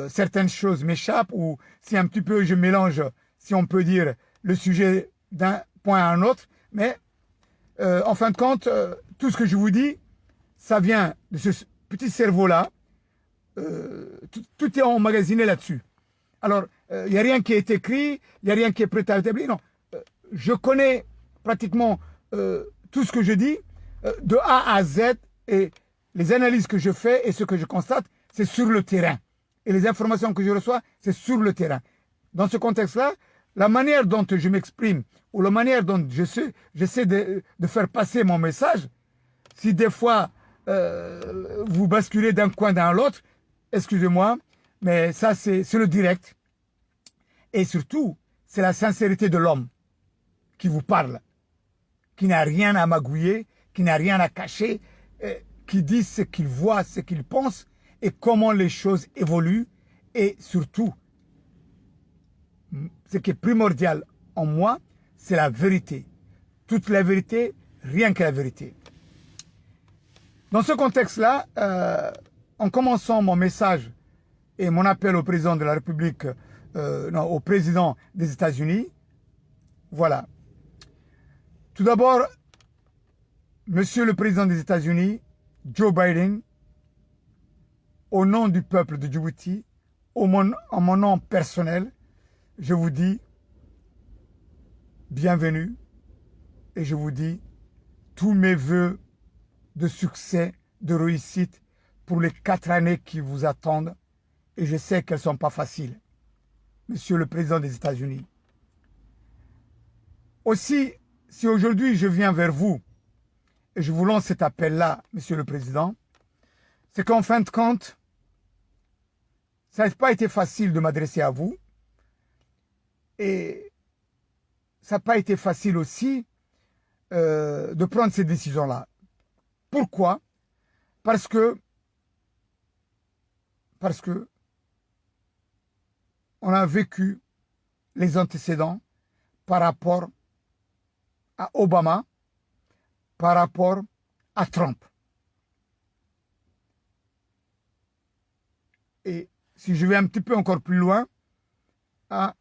certaines choses m'échappent ou si un petit peu je mélange, si on peut dire, le sujet d'un point à un autre, mais en fin de compte, tout ce que je vous dis, ça vient de ce petit cerveau-là, tout est emmagasiné là-dessus. Alors, il n'y a rien qui est écrit, il n'y a rien qui est prêt à établir, non. Je connais pratiquement tout ce que je dis, de A à Z, et les analyses que je fais et ce que je constate, c'est sur le terrain. Et les informations que je reçois, c'est sur le terrain. Dans ce contexte-là, la manière dont je m'exprime, ou la manière dont j'essaie de faire passer mon message, si des fois vous basculez d'un coin à l'autre, excusez-moi, mais ça c'est le direct. Et surtout, c'est la sincérité de l'homme qui vous parle, qui n'a rien à magouiller, qui n'a rien à cacher, qui dit ce qu'il voit, ce qu'il pense et comment les choses évoluent. Et surtout, ce qui est primordial en moi, c'est la vérité. Toute la vérité, rien que la vérité. Dans ce contexte-là, en commençant mon message et mon appel au président de la République, au président des États-Unis, voilà. Tout d'abord, Monsieur le Président des États-Unis, Joe Biden, au nom du peuple de Djibouti, en mon nom personnel, je vous dis bienvenue et je vous dis tous mes voeux de succès, de réussite pour les 4 années qui vous attendent et je sais qu'elles ne sont pas faciles. Monsieur le Président des États-Unis. Aussi, si aujourd'hui je viens vers vous et je vous lance cet appel-là, Monsieur le Président, c'est qu'en fin de compte, ça n'a pas été facile de m'adresser à vous et ça n'a pas été facile aussi de prendre ces décisions-là. Pourquoi? Parce que on a vécu les antécédents par rapport à Obama, par rapport à Trump. Et si je vais un petit peu encore plus loin, à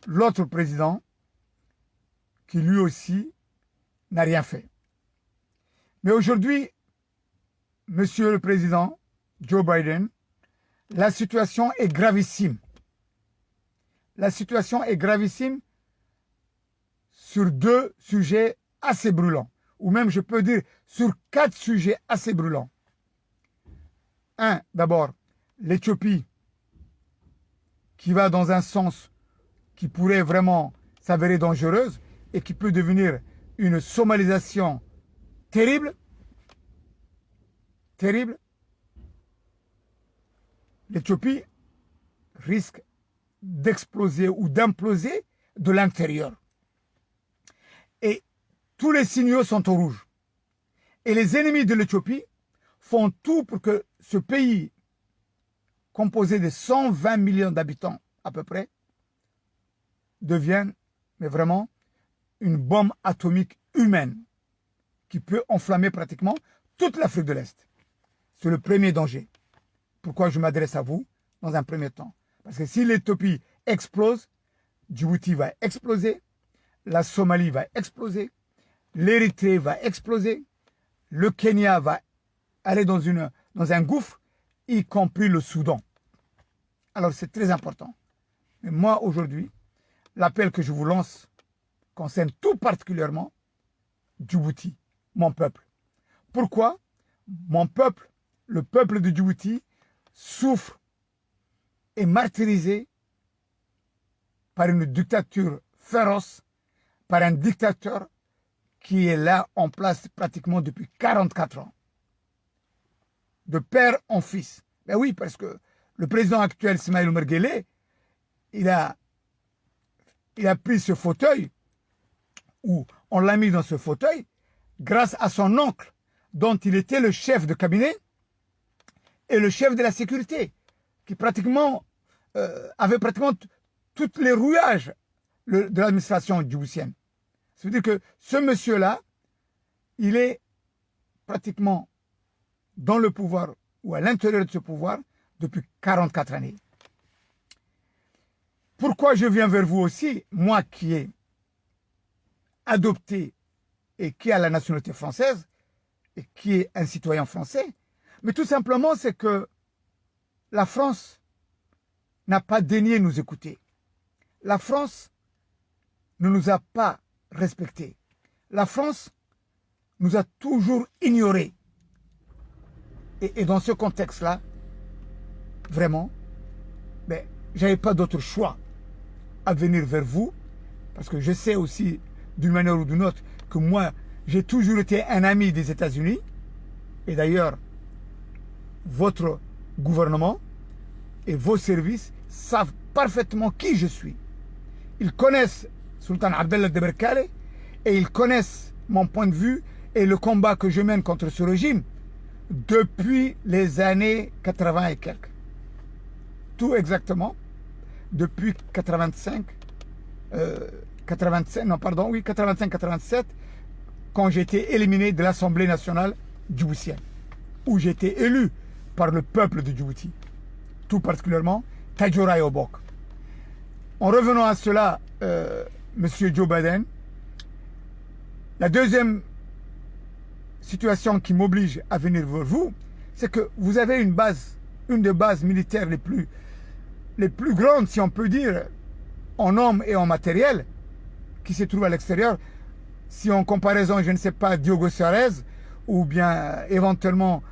l'autre président qui lui aussi n'a rien fait. Mais aujourd'hui, Monsieur le Président Joe Biden, la situation est gravissime. La situation est gravissime sur 2 sujets assez brûlants, ou même je peux dire sur 4 sujets assez brûlants. D'abord, l'Éthiopie, qui va dans un sens qui pourrait vraiment s'avérer dangereuse et qui peut devenir une somalisation terrible. Terrible. L'Éthiopie risque d'exploser ou d'imploser de l'intérieur. Et tous les signaux sont au rouge. Et les ennemis de l'Éthiopie font tout pour que ce pays, composé de 120 millions d'habitants à peu près, devienne, mais vraiment, une bombe atomique humaine qui peut enflammer pratiquement toute l'Afrique de l'Est. C'est le premier danger. Pourquoi je m'adresse à vous dans un premier temps? Parce que si l'Éthiopie explose, Djibouti va exploser, la Somalie va exploser, l'Érythrée va exploser, le Kenya va aller dans un gouffre, y compris le Soudan. Alors c'est très important. Mais moi aujourd'hui, l'appel que je vous lance concerne tout particulièrement Djibouti, mon peuple. Pourquoi? Mon peuple, le peuple de Djibouti, souffre et martyrisé par une dictature féroce, par un dictateur qui est là en place pratiquement depuis 44 ans. De père en fils. Ben oui, parce que le président actuel, Ismaël Omar Guelleh, il a pris ce fauteuil, ou on l'a mis dans ce fauteuil, grâce à son oncle, dont il était le chef de cabinet et le chef de la sécurité, qui pratiquement avait pratiquement tous les rouages de l'administration djiboutienne. Ça veut dire que ce monsieur-là, il est pratiquement dans le pouvoir ou à l'intérieur de ce pouvoir depuis 44 années. Pourquoi je viens vers vous aussi, moi qui ai adopté et qui a la nationalité française et qui est un citoyen français? Mais tout simplement, c'est que la France n'a pas daigné nous écouter. La France ne nous a pas respectés. La France nous a toujours ignorés. Et dans ce contexte-là, vraiment, ben, je n'avais pas d'autre choix à venir vers vous, parce que je sais aussi, d'une manière ou d'une autre, que moi, j'ai toujours été un ami des États-Unis. Et d'ailleurs, votre gouvernement et vos services savent parfaitement qui je suis. Ils connaissent Sultan Abdallah de Berkane et ils connaissent mon point de vue et le combat que je mène contre ce régime depuis les années 80 et quelques. Tout exactement, depuis 85-87, quand j'ai été éliminé de l'Assemblée nationale djiboutienne, où j'ai été élu par le peuple de Djibouti, tout particulièrement Tadjoura et Obok. En revenant à cela, Monsieur Joe Biden, la deuxième situation qui m'oblige à venir vers vous, c'est que vous avez une des bases militaires les plus grandes, si on peut dire, en hommes et en matériel, qui se trouve à l'extérieur. Si en comparaison, je ne sais pas, Diogo Suarez, ou bien éventuellement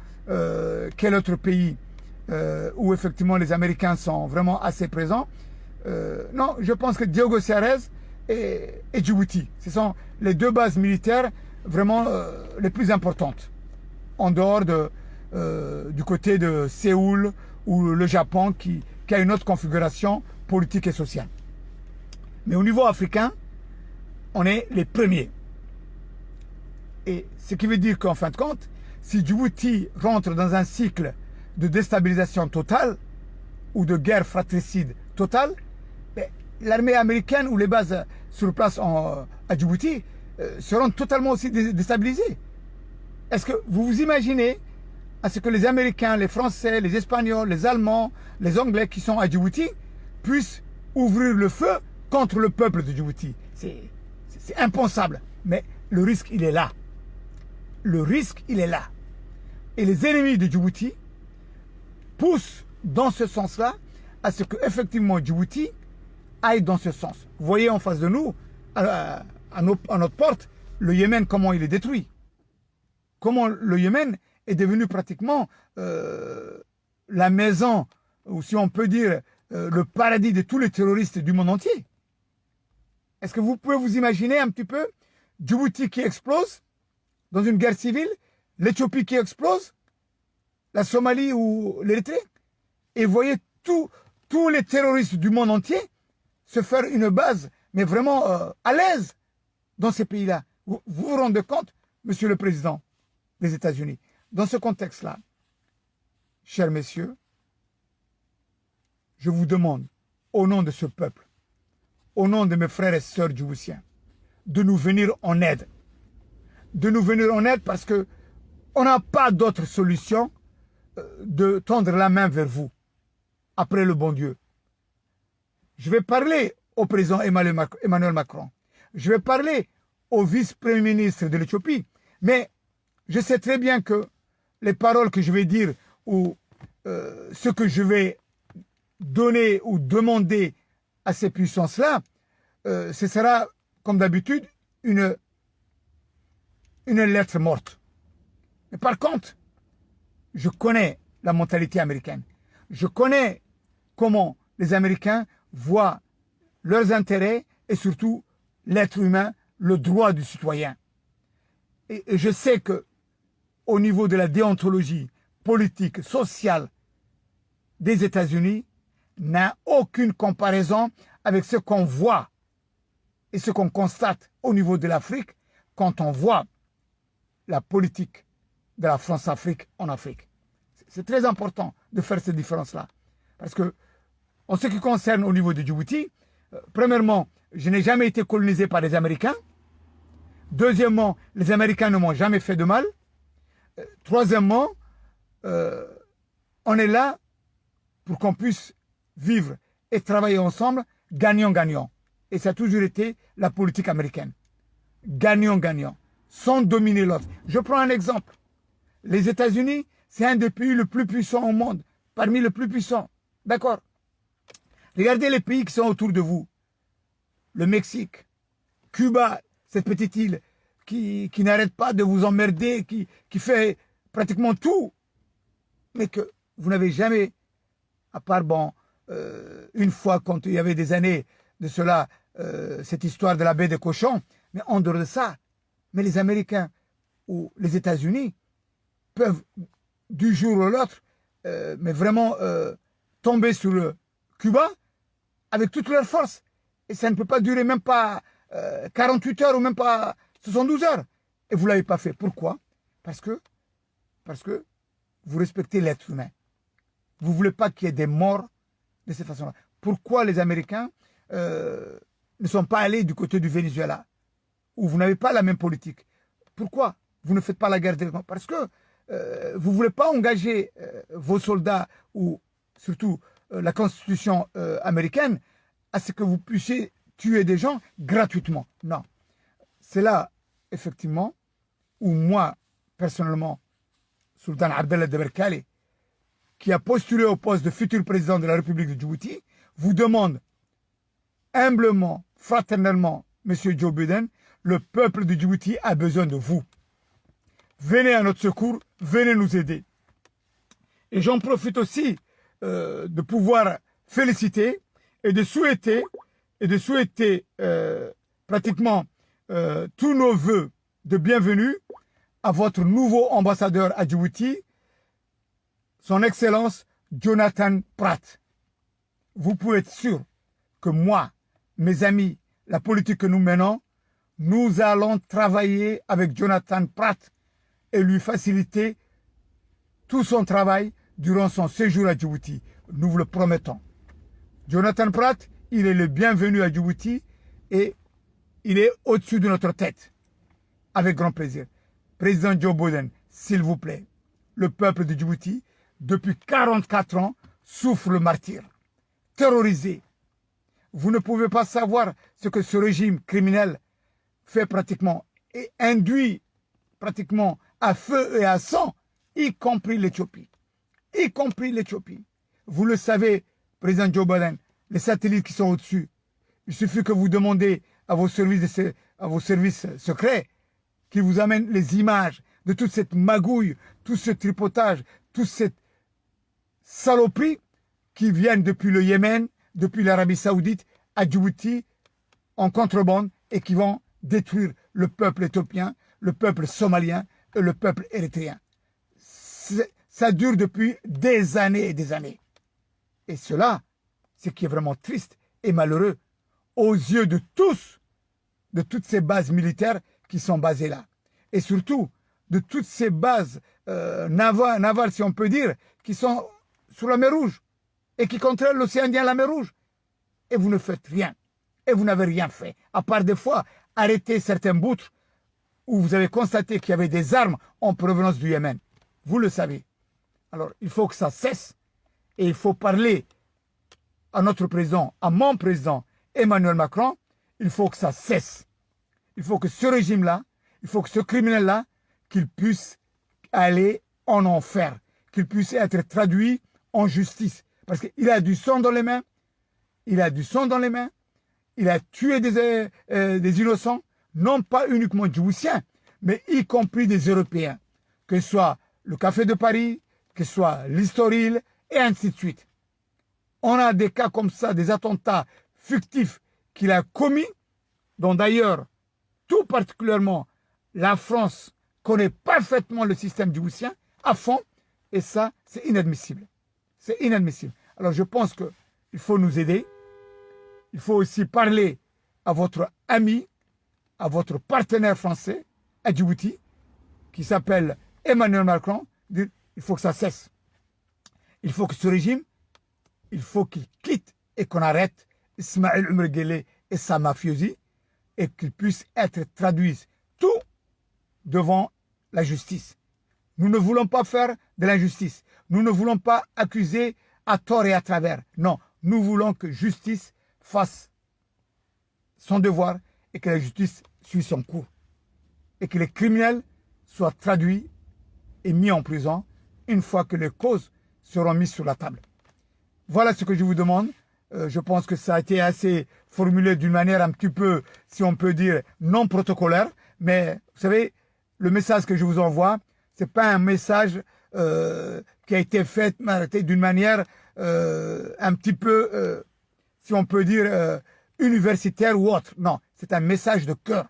quel autre pays où effectivement les Américains sont vraiment assez présents. Non, je pense que Diogo Suarez et Djibouti, ce sont les deux bases militaires vraiment les plus importantes, en dehors du côté de Séoul ou le Japon qui a une autre configuration politique et sociale. Mais au niveau africain, on est les premiers. Et ce qui veut dire qu'en fin de compte, si Djibouti rentre dans un cycle de déstabilisation totale ou de guerre fratricide totale, l'armée américaine ou les bases sur place à Djibouti seront totalement aussi déstabilisées. Est-ce que vous vous imaginez à ce que les Américains, les Français, les Espagnols, les Allemands, les Anglais qui sont à Djibouti puissent ouvrir le feu contre le peuple de Djibouti? C'est impensable. Mais le risque, il est là. Le risque, il est là. Et les ennemis de Djibouti poussent dans ce sens-là à ce qu'effectivement Djibouti aille dans ce sens. Vous voyez en face de nous, à notre porte, le Yémen, comment il est détruit. Comment le Yémen est devenu pratiquement la maison, ou si on peut dire, le paradis de tous les terroristes du monde entier. Est-ce que vous pouvez vous imaginer un petit peu Djibouti qui explose dans une guerre civile, l'Éthiopie qui explose, la Somalie ou l'Érythrée, et vous voyez tous tous les terroristes du monde entier se faire une base, mais vraiment à l'aise dans ces pays-là. Vous vous rendez compte, Monsieur le Président des États-Unis, dans ce contexte-là, chers messieurs, je vous demande, au nom de ce peuple, au nom de mes frères et sœurs djiboutiens, de nous venir en aide. De nous venir en aide parce que on n'a pas d'autre solution de tendre la main vers vous, après le bon Dieu. Je vais parler au président Emmanuel Macron. Je vais parler au vice-premier ministre de l'Éthiopie. Mais je sais très bien que les paroles que je vais dire ou ce que je vais donner ou demander à ces puissances-là, ce sera, comme d'habitude, une lettre morte. Mais par contre, je connais la mentalité américaine. Je connais comment les Américains voient leurs intérêts et surtout l'être humain, le droit du citoyen. Et je sais que au niveau de la déontologie politique, sociale des États-Unis, n'a aucune comparaison avec ce qu'on voit et ce qu'on constate au niveau de l'Afrique quand on voit la politique de la France-Afrique en Afrique. C'est très important de faire cette différence-là. Parce que, en ce qui concerne au niveau de Djibouti, premièrement, je n'ai jamais été colonisé par les Américains. Deuxièmement, les Américains ne m'ont jamais fait de mal. Troisièmement, on est là pour qu'on puisse vivre et travailler ensemble, gagnant-gagnant. Et ça a toujours été la politique américaine. Gagnant-gagnant, sans dominer l'autre. Je prends un exemple. Les États-Unis, c'est un des pays les plus puissants au monde, parmi les plus puissants. D'accord? Regardez les pays qui sont autour de vous. Le Mexique, Cuba, cette petite île qui n'arrête pas de vous emmerder, qui fait pratiquement tout, mais que vous n'avez jamais, à part, bon, une fois quand il y avait des années de cela, cette histoire de la baie des cochons, mais en dehors de ça, mais les Américains ou les États-Unis peuvent du jour au l'autre, mais vraiment tomber sur le Cuba avec toute leur force. Et ça ne peut pas durer même pas 48 heures ou même pas 72 heures. Et vous ne l'avez pas fait. Pourquoi? Parce que vous respectez l'être humain. Vous ne voulez pas qu'il y ait des morts de cette façon-là. Pourquoi les Américains ne sont pas allés du côté du Venezuela, où vous n'avez pas la même politique? Pourquoi vous ne faites pas la guerre directement? Parce que vous ne voulez pas engager vos soldats ou surtout la Constitution américaine à ce que vous puissiez tuer des gens gratuitement. Non. C'est là, effectivement, où moi, personnellement, Sultan Abdallah Deberkali, qui a postulé au poste de futur président de la République de Djibouti, vous demande humblement, fraternellement, Monsieur Joe Biden, le peuple de Djibouti a besoin de vous. Venez à notre secours, venez nous aider. Et j'en profite aussi de pouvoir féliciter et de souhaiter pratiquement tous nos vœux de bienvenue à votre nouveau ambassadeur à Djibouti, son Excellence Jonathan Pratt. Vous pouvez être sûr que moi, mes amis, la politique que nous menons, nous allons travailler avec Jonathan Pratt et lui faciliter tout son travail durant son séjour à Djibouti. Nous vous le promettons. Jonathan Pratt, il est le bienvenu à Djibouti et il est au-dessus de notre tête. Avec grand plaisir. Président Joe Biden, s'il vous plaît, le peuple de Djibouti, depuis 44 ans, souffre le martyre. Terrorisé. Vous ne pouvez pas savoir ce que ce régime criminel fait pratiquement et induit pratiquement à feu et à sang, y compris l'Éthiopie. Y compris l'Éthiopie. Vous le savez, président Joe Biden, les satellites qui sont au-dessus, il suffit que vous demandez à vos services secrets qui vous amènent les images de toute cette magouille, tout ce tripotage, toute cette saloperie qui viennent depuis le Yémen, depuis l'Arabie Saoudite, à Djibouti, en contrebande, et qui vont détruire le peuple éthiopien, le peuple somalien et le peuple érythréen. Ça dure depuis des années et des années. Et cela, ce qui est vraiment triste et malheureux aux yeux de tous, de toutes ces bases militaires qui sont basées là. Et surtout, de toutes ces bases navales, si on peut dire, qui sont sur la mer Rouge et qui contrôlent l'océan Indien, la mer Rouge. Et vous ne faites rien. Et vous n'avez rien fait. À part des fois, arrêter certains boutres où vous avez constaté qu'il y avait des armes en provenance du Yémen. Vous le savez. Alors, il faut que ça cesse. Et il faut parler à notre président, à mon président Emmanuel Macron. Il faut que ça cesse. Il faut que ce régime-là, il faut que ce criminel-là, qu'il puisse aller en enfer, qu'il puisse être traduit en justice. Parce qu'il a du sang dans les mains, il a du sang dans les mains, il a tué des innocents, non pas uniquement djiboutiens, mais y compris des Européens, que ce soit le Café de Paris, que ce soit l'Historil, et ainsi de suite. On a des cas comme ça, des attentats fictifs qu'il a commis, dont d'ailleurs, tout particulièrement, la France connaît parfaitement le système djiboutien à fond, et ça, c'est inadmissible. C'est inadmissible. Alors je pense qu'il faut nous aider. Il faut aussi parler à votre ami, à votre partenaire français, à Djibouti, qui s'appelle Emmanuel Macron, dire il faut que ça cesse. Il faut que ce régime, il faut qu'il quitte et qu'on arrête Ismaël Oumar Guelleh et sa mafiosie et qu'il puisse être traduit tout devant la justice. Nous ne voulons pas faire de l'injustice. Nous ne voulons pas accuser à tort et à travers. Non, nous voulons que justice fasse son devoir et que la justice suive son cours. Et que les criminels soient traduits et mis en prison une fois que les causes seront mises sur la table. Voilà ce que je vous demande. Je pense que ça a été assez formulé d'une manière un petit peu, si on peut dire, non protocolaire. Mais vous savez, le message que je vous envoie, ce n'est pas un message qui a été fait d'une manière un petit peu, si on peut dire, universitaire ou autre. Non, c'est un message de cœur.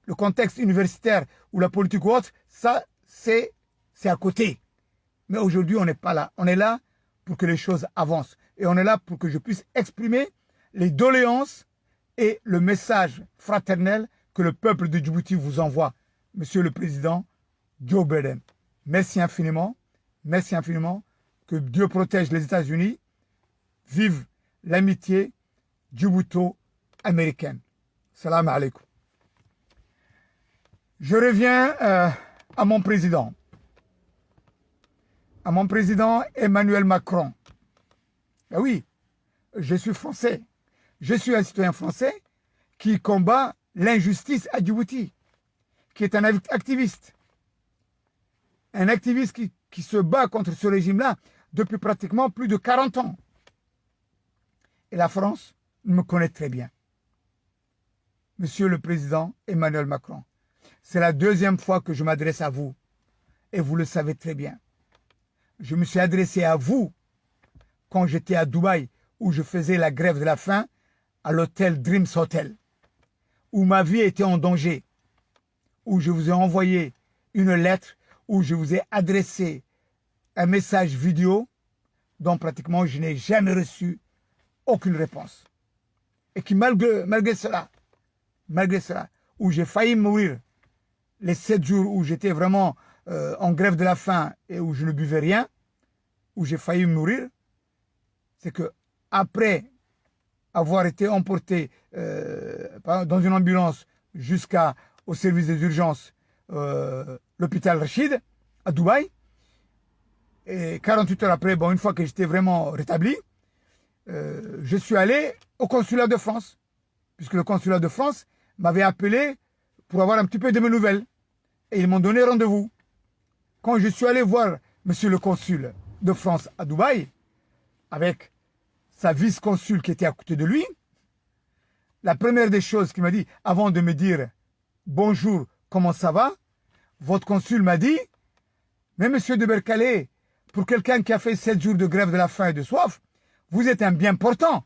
Le contexte universitaire ou la politique ou autre, ça, c'est à côté. Mais aujourd'hui, on n'est pas là. On est là pour que les choses avancent. Et on est là pour que je puisse exprimer les doléances et le message fraternel que le peuple de Djibouti vous envoie. Monsieur le Président Joe Biden, merci infiniment. Merci infiniment. Que Dieu protège les États-Unis. Vive l'amitié djibouto-américaine. Salam alaikum. Je reviens à mon président. À mon président Emmanuel Macron. Ben oui, je suis français. Je suis un citoyen français qui combat l'injustice à Djibouti, qui est un activiste. Un activiste qui se bat contre ce régime-là depuis pratiquement plus de 40 ans. Et la France me connaît très bien. Monsieur le Président Emmanuel Macron, c'est la deuxième fois que je m'adresse à vous. Et vous le savez très bien. Je me suis adressé à vous quand j'étais à Dubaï, où je faisais la grève de la faim à l'hôtel Dreams Hotel, où ma vie était en danger, où je vous ai envoyé une lettre, où je vous ai adressé un message vidéo dont pratiquement je n'ai jamais reçu aucune réponse. Et qui malgré cela, où j'ai failli mourir les 7 jours où j'étais vraiment en grève de la faim et où je ne buvais rien, où j'ai failli mourir, c'est que après avoir été emporté dans une ambulance jusqu'au service des urgences, l'hôpital Rachid, à Dubaï, et 48 heures après, une fois que j'étais vraiment rétabli, je suis allé au consulat de France, puisque le consulat de France m'avait appelé pour avoir un petit peu de mes nouvelles. Et ils m'ont donné rendez-vous. Quand je suis allé voir monsieur le consul de France à Dubaï, avec sa vice-consul qui était à côté de lui, la première des choses qu'il m'a dit, avant de me dire « Bonjour, comment ça va ?» Votre consul m'a dit « Mais monsieur de Bercalet, pour quelqu'un qui a fait 7 jours de grève de la faim et de soif, vous êtes un bien portant. »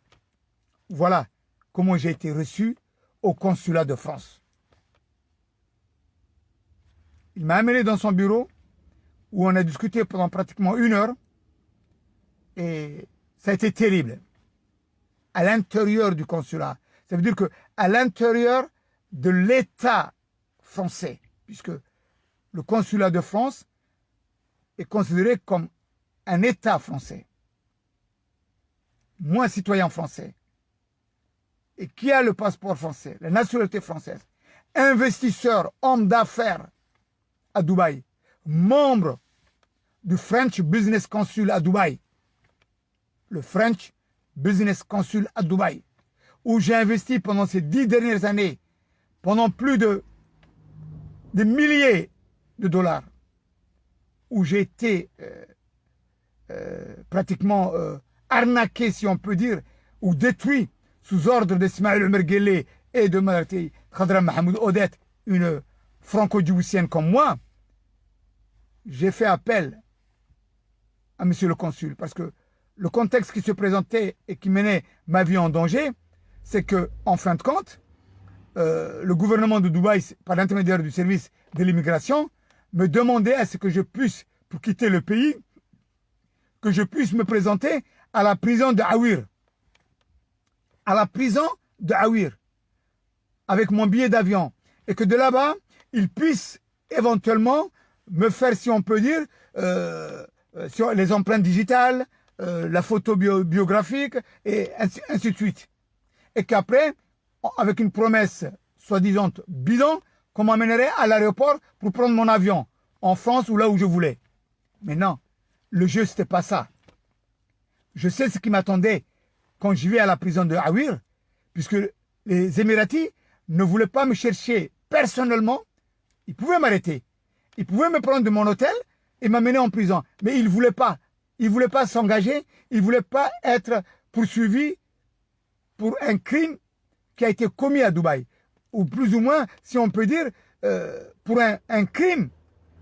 Voilà comment j'ai été reçu au consulat de France. Il m'a amené dans son bureau où on a discuté pendant pratiquement 1 heure et ça a été terrible. à l'intérieur du consulat. Ça veut dire qu'à l'intérieur de l'État français, puisque le consulat de France est considéré comme un État français. Moi, citoyen français, et qui a le passeport français, la nationalité française, investisseur, homme d'affaires à Dubaï, membre du French Business Council à Dubaï, le French Business Council à Dubaï, où j'ai investi pendant ces 10 dernières années, pendant plus de des milliers de dollars, où j'ai été pratiquement arnaqué, si on peut dire, ou détruit sous ordre d'Ismaël Omer Guelleh et de Marati Khadram Mahmoud Odette, une franco-djiboutienne comme moi. J'ai fait appel à monsieur le consul, parce que le contexte qui se présentait et qui menait ma vie en danger, c'est que, en fin de compte, le gouvernement de Dubaï, par l'intermédiaire du service de l'immigration, me demandait à ce que je puisse, pour quitter le pays, que je puisse me présenter à la prison de Aouir. À la prison de Aouir, avec mon billet d'avion. Et que de là-bas, ils puissent éventuellement me faire, si on peut dire, sur les empreintes digitales, la photo biographique, et ainsi de suite. Et qu'après, avec une promesse soi-disant bidon, qu'on m'amènerait à l'aéroport pour prendre mon avion, en France ou là où je voulais. Mais non, le jeu, c'était pas ça. Je sais ce qui m'attendait quand je vais à la prison de Aouir, puisque les Émiratis ne voulaient pas me chercher personnellement. Ils pouvaient m'arrêter. Ils pouvaient me prendre de mon hôtel et m'amener en prison. Mais ils ne voulaient pas. Ils ne voulaient pas s'engager. Ils ne voulaient pas être poursuivis pour un crime qui a été commis à Dubaï. Ou plus ou moins, si on peut dire, pour un crime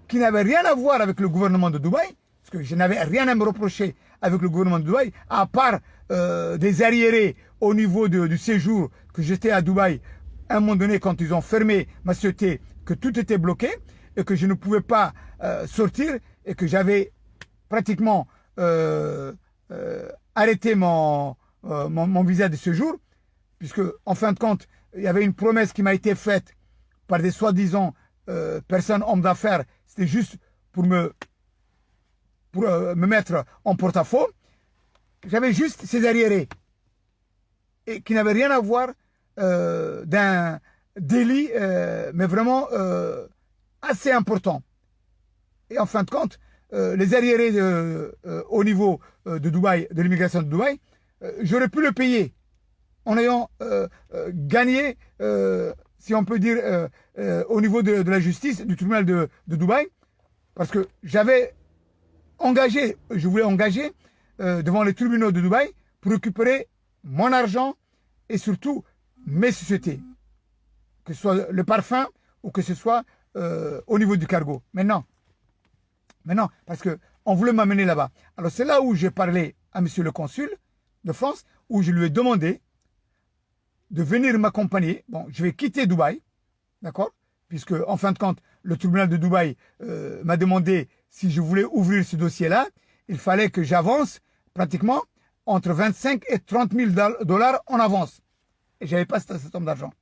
qui n'avait rien à voir avec le gouvernement de Dubaï, parce que je n'avais rien à me reprocher avec le gouvernement de Dubaï, à part des arriérés au niveau du séjour que j'étais à Dubaï, à un moment donné, quand ils ont fermé ma société, que tout était bloqué, et que je ne pouvais pas sortir, et que j'avais pratiquement arrêté mon visa de séjour, puisque, en fin de compte, il y avait une promesse qui m'a été faite par des soi-disant personnes, hommes d'affaires. C'était juste pour me mettre en porte-à-faux. J'avais juste ces arriérés, et qui n'avaient rien à voir d'un délit, mais vraiment assez important. Et en fin de compte, les arriérés au niveau de Dubaï, de l'immigration de Dubaï, j'aurais pu le payer en ayant gagné, si on peut dire, au niveau de la justice, du tribunal de Dubaï, parce que j'avais engagé, je voulais engager devant les tribunaux de Dubaï pour récupérer mon argent et surtout mes sociétés, que ce soit le parfum ou que ce soit au niveau du cargo. Mais non, parce qu'on voulait m'amener là-bas. Alors c'est là où j'ai parlé à monsieur le consul de France, où je lui ai demandé de venir m'accompagner. Bon, je vais quitter Dubaï, d'accord, puisque en fin de compte, le tribunal de Dubaï m'a demandé si je voulais ouvrir ce dossier-là. Il fallait que j'avance pratiquement entre 25 et 30 000 dollars en avance. Et je n'avais pas cette somme d'argent.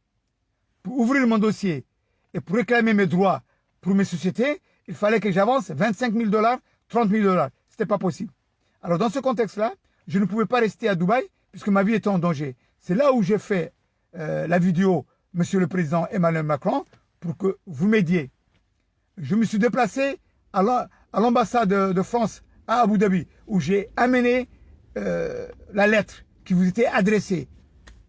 Pour ouvrir mon dossier et pour réclamer mes droits pour mes sociétés, il fallait que j'avance 25 000 dollars, 30 000 dollars. Ce n'était pas possible. Alors dans ce contexte-là, je ne pouvais pas rester à Dubaï puisque ma vie était en danger. C'est là où j'ai fait la vidéo, Monsieur le Président Emmanuel Macron, pour que vous m'aidiez. Je me suis déplacé à l'ambassade de France à Abu Dhabi, où j'ai amené la lettre qui vous était adressée.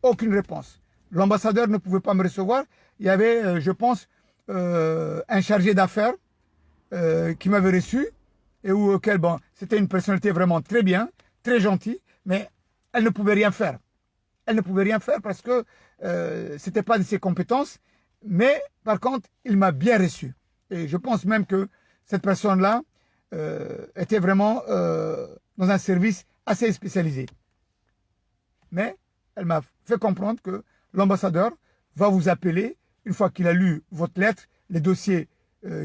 Aucune réponse. L'ambassadeur ne pouvait pas me recevoir. Il y avait, je pense, un chargé d'affaires qui m'avait reçu et auquel, bon, c'était une personnalité vraiment très bien, très gentille, mais elle ne pouvait rien faire. Elle ne pouvait rien faire parce que c'était pas de ses compétences, mais par contre, il m'a bien reçu. Et je pense même que cette personne-là était vraiment dans un service assez spécialisé. Mais elle m'a fait comprendre que l'ambassadeur va vous appeler une fois qu'il a lu votre lettre, les dossiers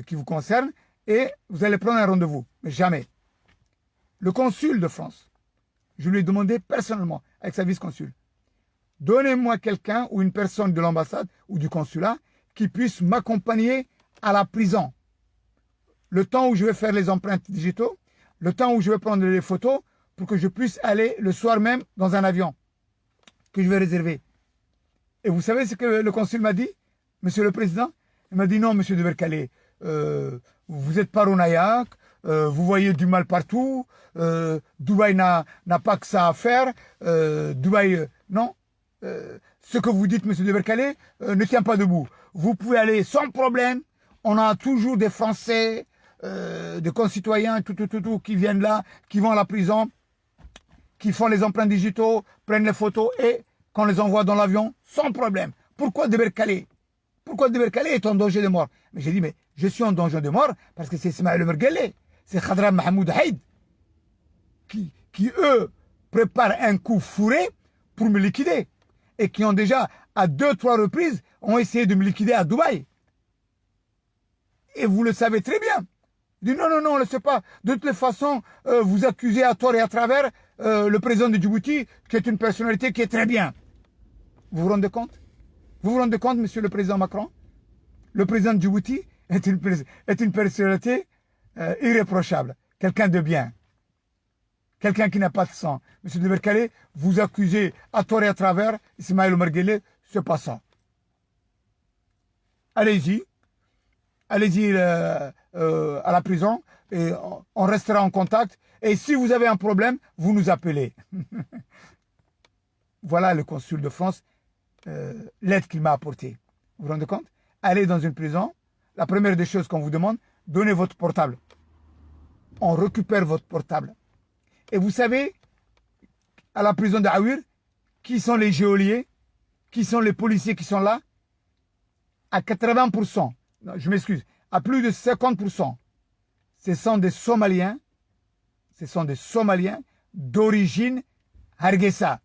qui vous concernent, et vous allez prendre un rendez-vous. Mais jamais. Le consul de France, je lui ai demandé personnellement, avec sa vice-consul, donnez-moi quelqu'un ou une personne de l'ambassade ou du consulat qui puisse m'accompagner à la prison. Le temps où je vais faire les empreintes digitaux, le temps où je vais prendre les photos pour que je puisse aller le soir même dans un avion que je vais réserver. Et vous savez ce que le consul m'a dit, Monsieur le Président? Il m'a dit non, Monsieur de Berkale, vous êtes paranoïaque, vous voyez du mal partout, Dubaï n'a pas que ça à faire, Dubaï, non. Ce que vous dites, Monsieur de Berkale, ne tient pas debout. Vous pouvez aller sans problème, on a toujours des Français, des concitoyens, tout, qui viennent là, qui vont à la prison, qui font les empreintes digitaux, prennent les photos et qu'on les envoie dans l'avion sans problème. Pourquoi de Berkale? Pourquoi de Berkale est en danger de mort? Mais j'ai dit, mais je suis en danger de mort parce que c'est Ismaël Merguele, c'est Khadra Mahmoud Haïd qui, eux, préparent un coup fourré pour me liquider et qui ont déjà, à 2-3 reprises, ont essayé de me liquider à Dubaï. Et vous le savez très bien. Il dit non, on ne le sait pas. De toutes les façons, vous accusez à tort et à travers le président de Djibouti, qui est une personnalité qui est très bien. Vous vous rendez compte? Vous vous rendez compte, monsieur le président Macron? Le président de Djibouti est une personnalité irréprochable. Quelqu'un de bien. Quelqu'un qui n'a pas de sang. Monsieur de Berkale, vous accusez à tort et à travers Ismaël Merguele, c'est pas ça. Allez-y. Allez-y à la prison et on restera en contact. Et si vous avez un problème, vous nous appelez. Voilà le consul de France, l'aide qu'il m'a apportée. Vous vous rendez compte? Allez dans une prison, la première des choses qu'on vous demande, donnez votre portable. On récupère votre portable. Et vous savez, à la prison d'Aouir, qui sont les geôliers, qui sont les policiers qui sont là? À 80%. Non, je m'excuse, à plus de 50%, ce sont des Somaliens d'origine Hargeisa.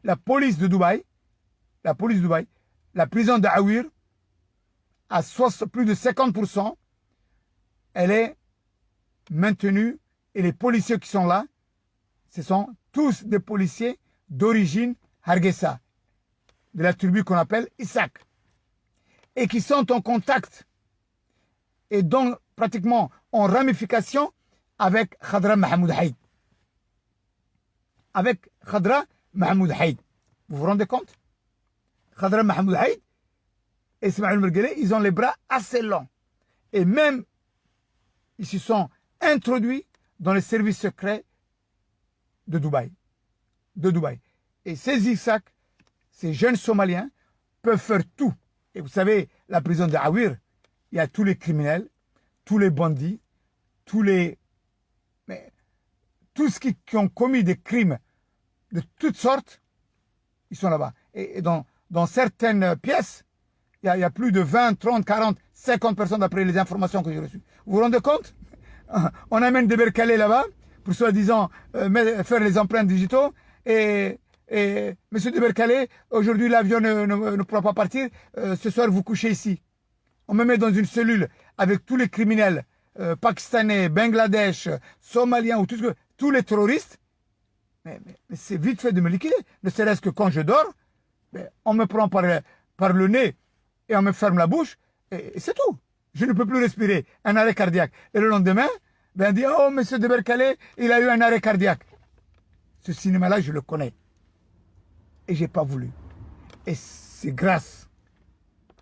La police de Dubaï, la prison d'Aouir, à plus de 50%, elle est maintenue et les policiers qui sont là, ce sont tous des policiers d'origine Hargeisa, de la tribu qu'on appelle Isaac. Et qui sont en contact et donc pratiquement en ramification avec Khadra Mahmoud Haïd. Avec Khadra Mahmoud Haïd. Vous vous rendez compte? Khadra Mahmoud Haïd et Ismaël Merguele, ils ont les bras assez longs. Et même, ils se sont introduits dans les services secrets de Dubaï. Et ces Isaac, ces jeunes Somaliens, peuvent faire tout. Et vous savez, la prison d'Aouir, il y a tous les criminels, tous les bandits, tous ceux qui ont commis des crimes de toutes sortes, ils sont là-bas. Et dans certaines pièces, il y a plus de 20, 30, 40, 50 personnes d'après les informations que j'ai reçues. Vous vous rendez compte? On amène des Berkale là-bas pour soi-disant faire les empreintes digitaux et monsieur de Berkale, aujourd'hui l'avion ne pourra pas partir, ce soir vous couchez ici. On me met dans une cellule avec tous les criminels pakistanais, Bangladesh, somaliens ou tous les terroristes. Mais c'est vite fait de me liquider. Ne serait-ce que quand je dors, on me prend par le nez et on me ferme la bouche et c'est tout. Je ne peux plus respirer, un arrêt cardiaque. Et le lendemain, on dit, oh, monsieur de Berkale, il a eu un arrêt cardiaque. Ce cinéma-là, je le connais. Et je n'ai pas voulu. Et c'est grâce,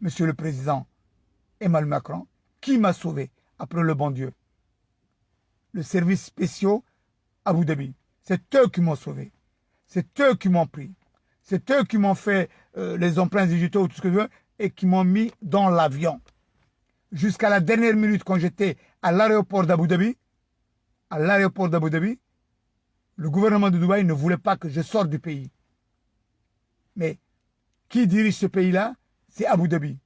monsieur le président Emmanuel Macron, qui m'a sauvé après le bon Dieu. Le service spécial Abu Dhabi. C'est eux qui m'ont sauvé. C'est eux qui m'ont pris. C'est eux qui m'ont fait les empreintes digitaux, tout ce que je veux, et qui m'ont mis dans l'avion. Jusqu'à la dernière minute, quand j'étais à l'aéroport d'Abu Dhabi, le gouvernement de Dubaï ne voulait pas que je sorte du pays. Mais qui dirige ce pays-là? C'est Abu Dhabi.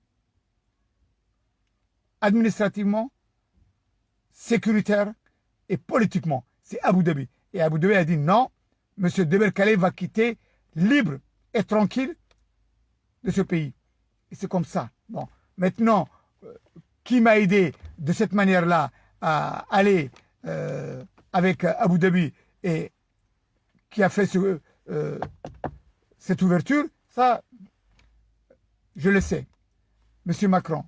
Administrativement, sécuritaire et politiquement, c'est Abu Dhabi. Et Abu Dhabi a dit non, M. de Berkale va quitter libre et tranquille de ce pays. Et c'est comme ça. Bon, maintenant, qui m'a aidé de cette manière-là à aller avec Abu Dhabi et qui a fait cette ouverture, ça, je le sais. Monsieur Macron,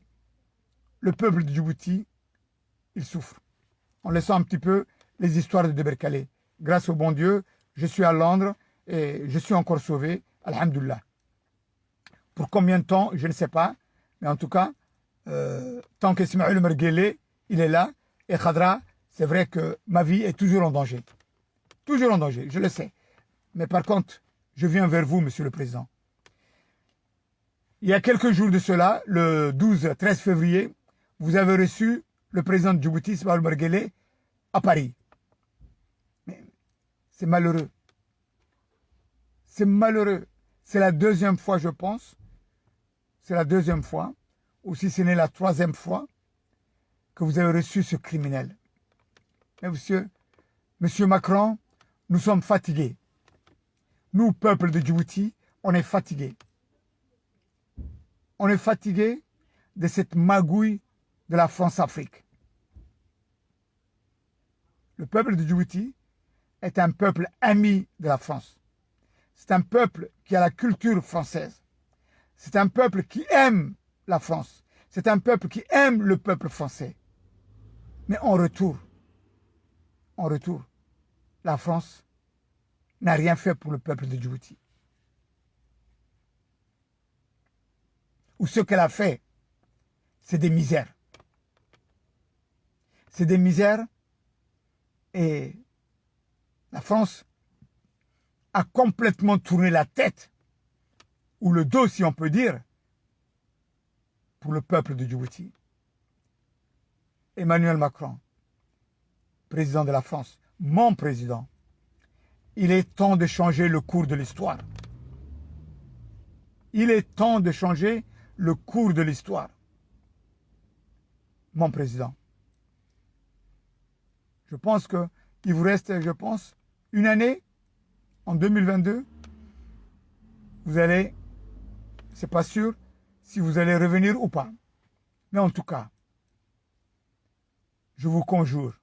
le peuple de Djibouti, il souffre. En laissant un petit peu les histoires de Deberkale. Grâce au bon Dieu, je suis à Londres et je suis encore sauvé, alhamdoulilah. Pour combien de temps, je ne sais pas, mais en tout cas, tant qu'Ismaël Merguele, il est là, et Khadra, c'est vrai que ma vie est toujours en danger. Toujours en danger, je le sais. Mais par contre, je viens vers vous, Monsieur le Président. Il y a quelques jours de cela, le 12-13 février, vous avez reçu le président de Djibouti, Ismaël Merguele, à Paris. Mais c'est malheureux. C'est malheureux. C'est la deuxième fois, je pense. C'est la deuxième fois, ou si ce n'est la troisième fois, que vous avez reçu ce criminel. Mais monsieur Macron, nous sommes fatigués. Nous, peuple de Djibouti, on est fatigués. On est fatigués de cette magouille de la France-Afrique. Le peuple de Djibouti est un peuple ami de la France. C'est un peuple qui a la culture française. C'est un peuple qui aime la France. C'est un peuple qui aime le peuple français. Mais en retour, la France n'a rien fait pour le peuple de Djibouti. Ou ce qu'elle a fait, c'est des misères. C'est des misères et la France a complètement tourné la tête, ou le dos si on peut dire, pour le peuple de Djibouti. Emmanuel Macron, président de la France, mon président, il est temps de changer le cours de l'histoire. Il est temps de changer le cours de l'histoire. Mon président. Je pense qu'il vous reste, une année, en 2022. Vous allez, c'est pas sûr, si vous allez revenir ou pas. Mais en tout cas, je vous conjure,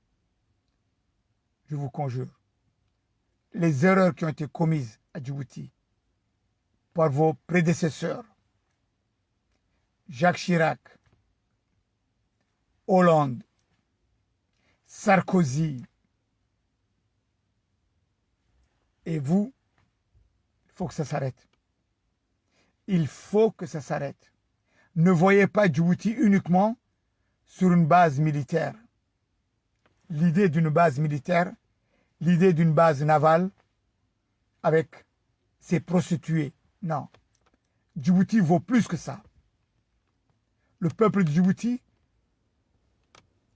les erreurs qui ont été commises à Djibouti par vos prédécesseurs, Jacques Chirac, Hollande, Sarkozy, et vous, il faut que ça s'arrête. Il faut que ça s'arrête. Ne voyez pas Djibouti uniquement sur une base militaire. L'idée d'une base militaire, l'idée d'une base navale avec ses prostituées. Non. Djibouti vaut plus que ça. Le peuple de Djibouti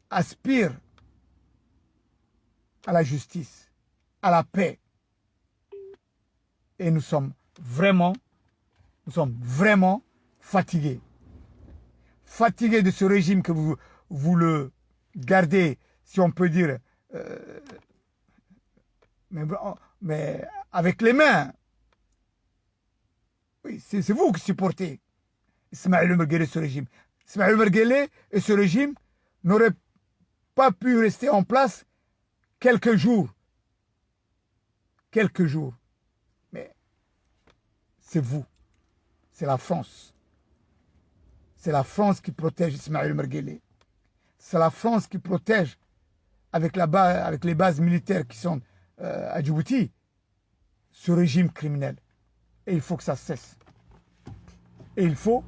aspire à la justice, à la paix. Et nous sommes vraiment fatigués. Fatigués de ce régime que vous le gardez, si on peut dire, mais avec les mains. Oui, c'est vous qui supportez Ismaël Merguele, ce régime. Ismaël Merguele et ce régime n'auraient pas pu rester en place quelques jours. Mais c'est vous. C'est la France. C'est la France qui protège Ismaël Merguele. C'est la France qui protège avec les bases militaires qui sont à Djibouti ce régime criminel. Et il faut que ça cesse. Et il faut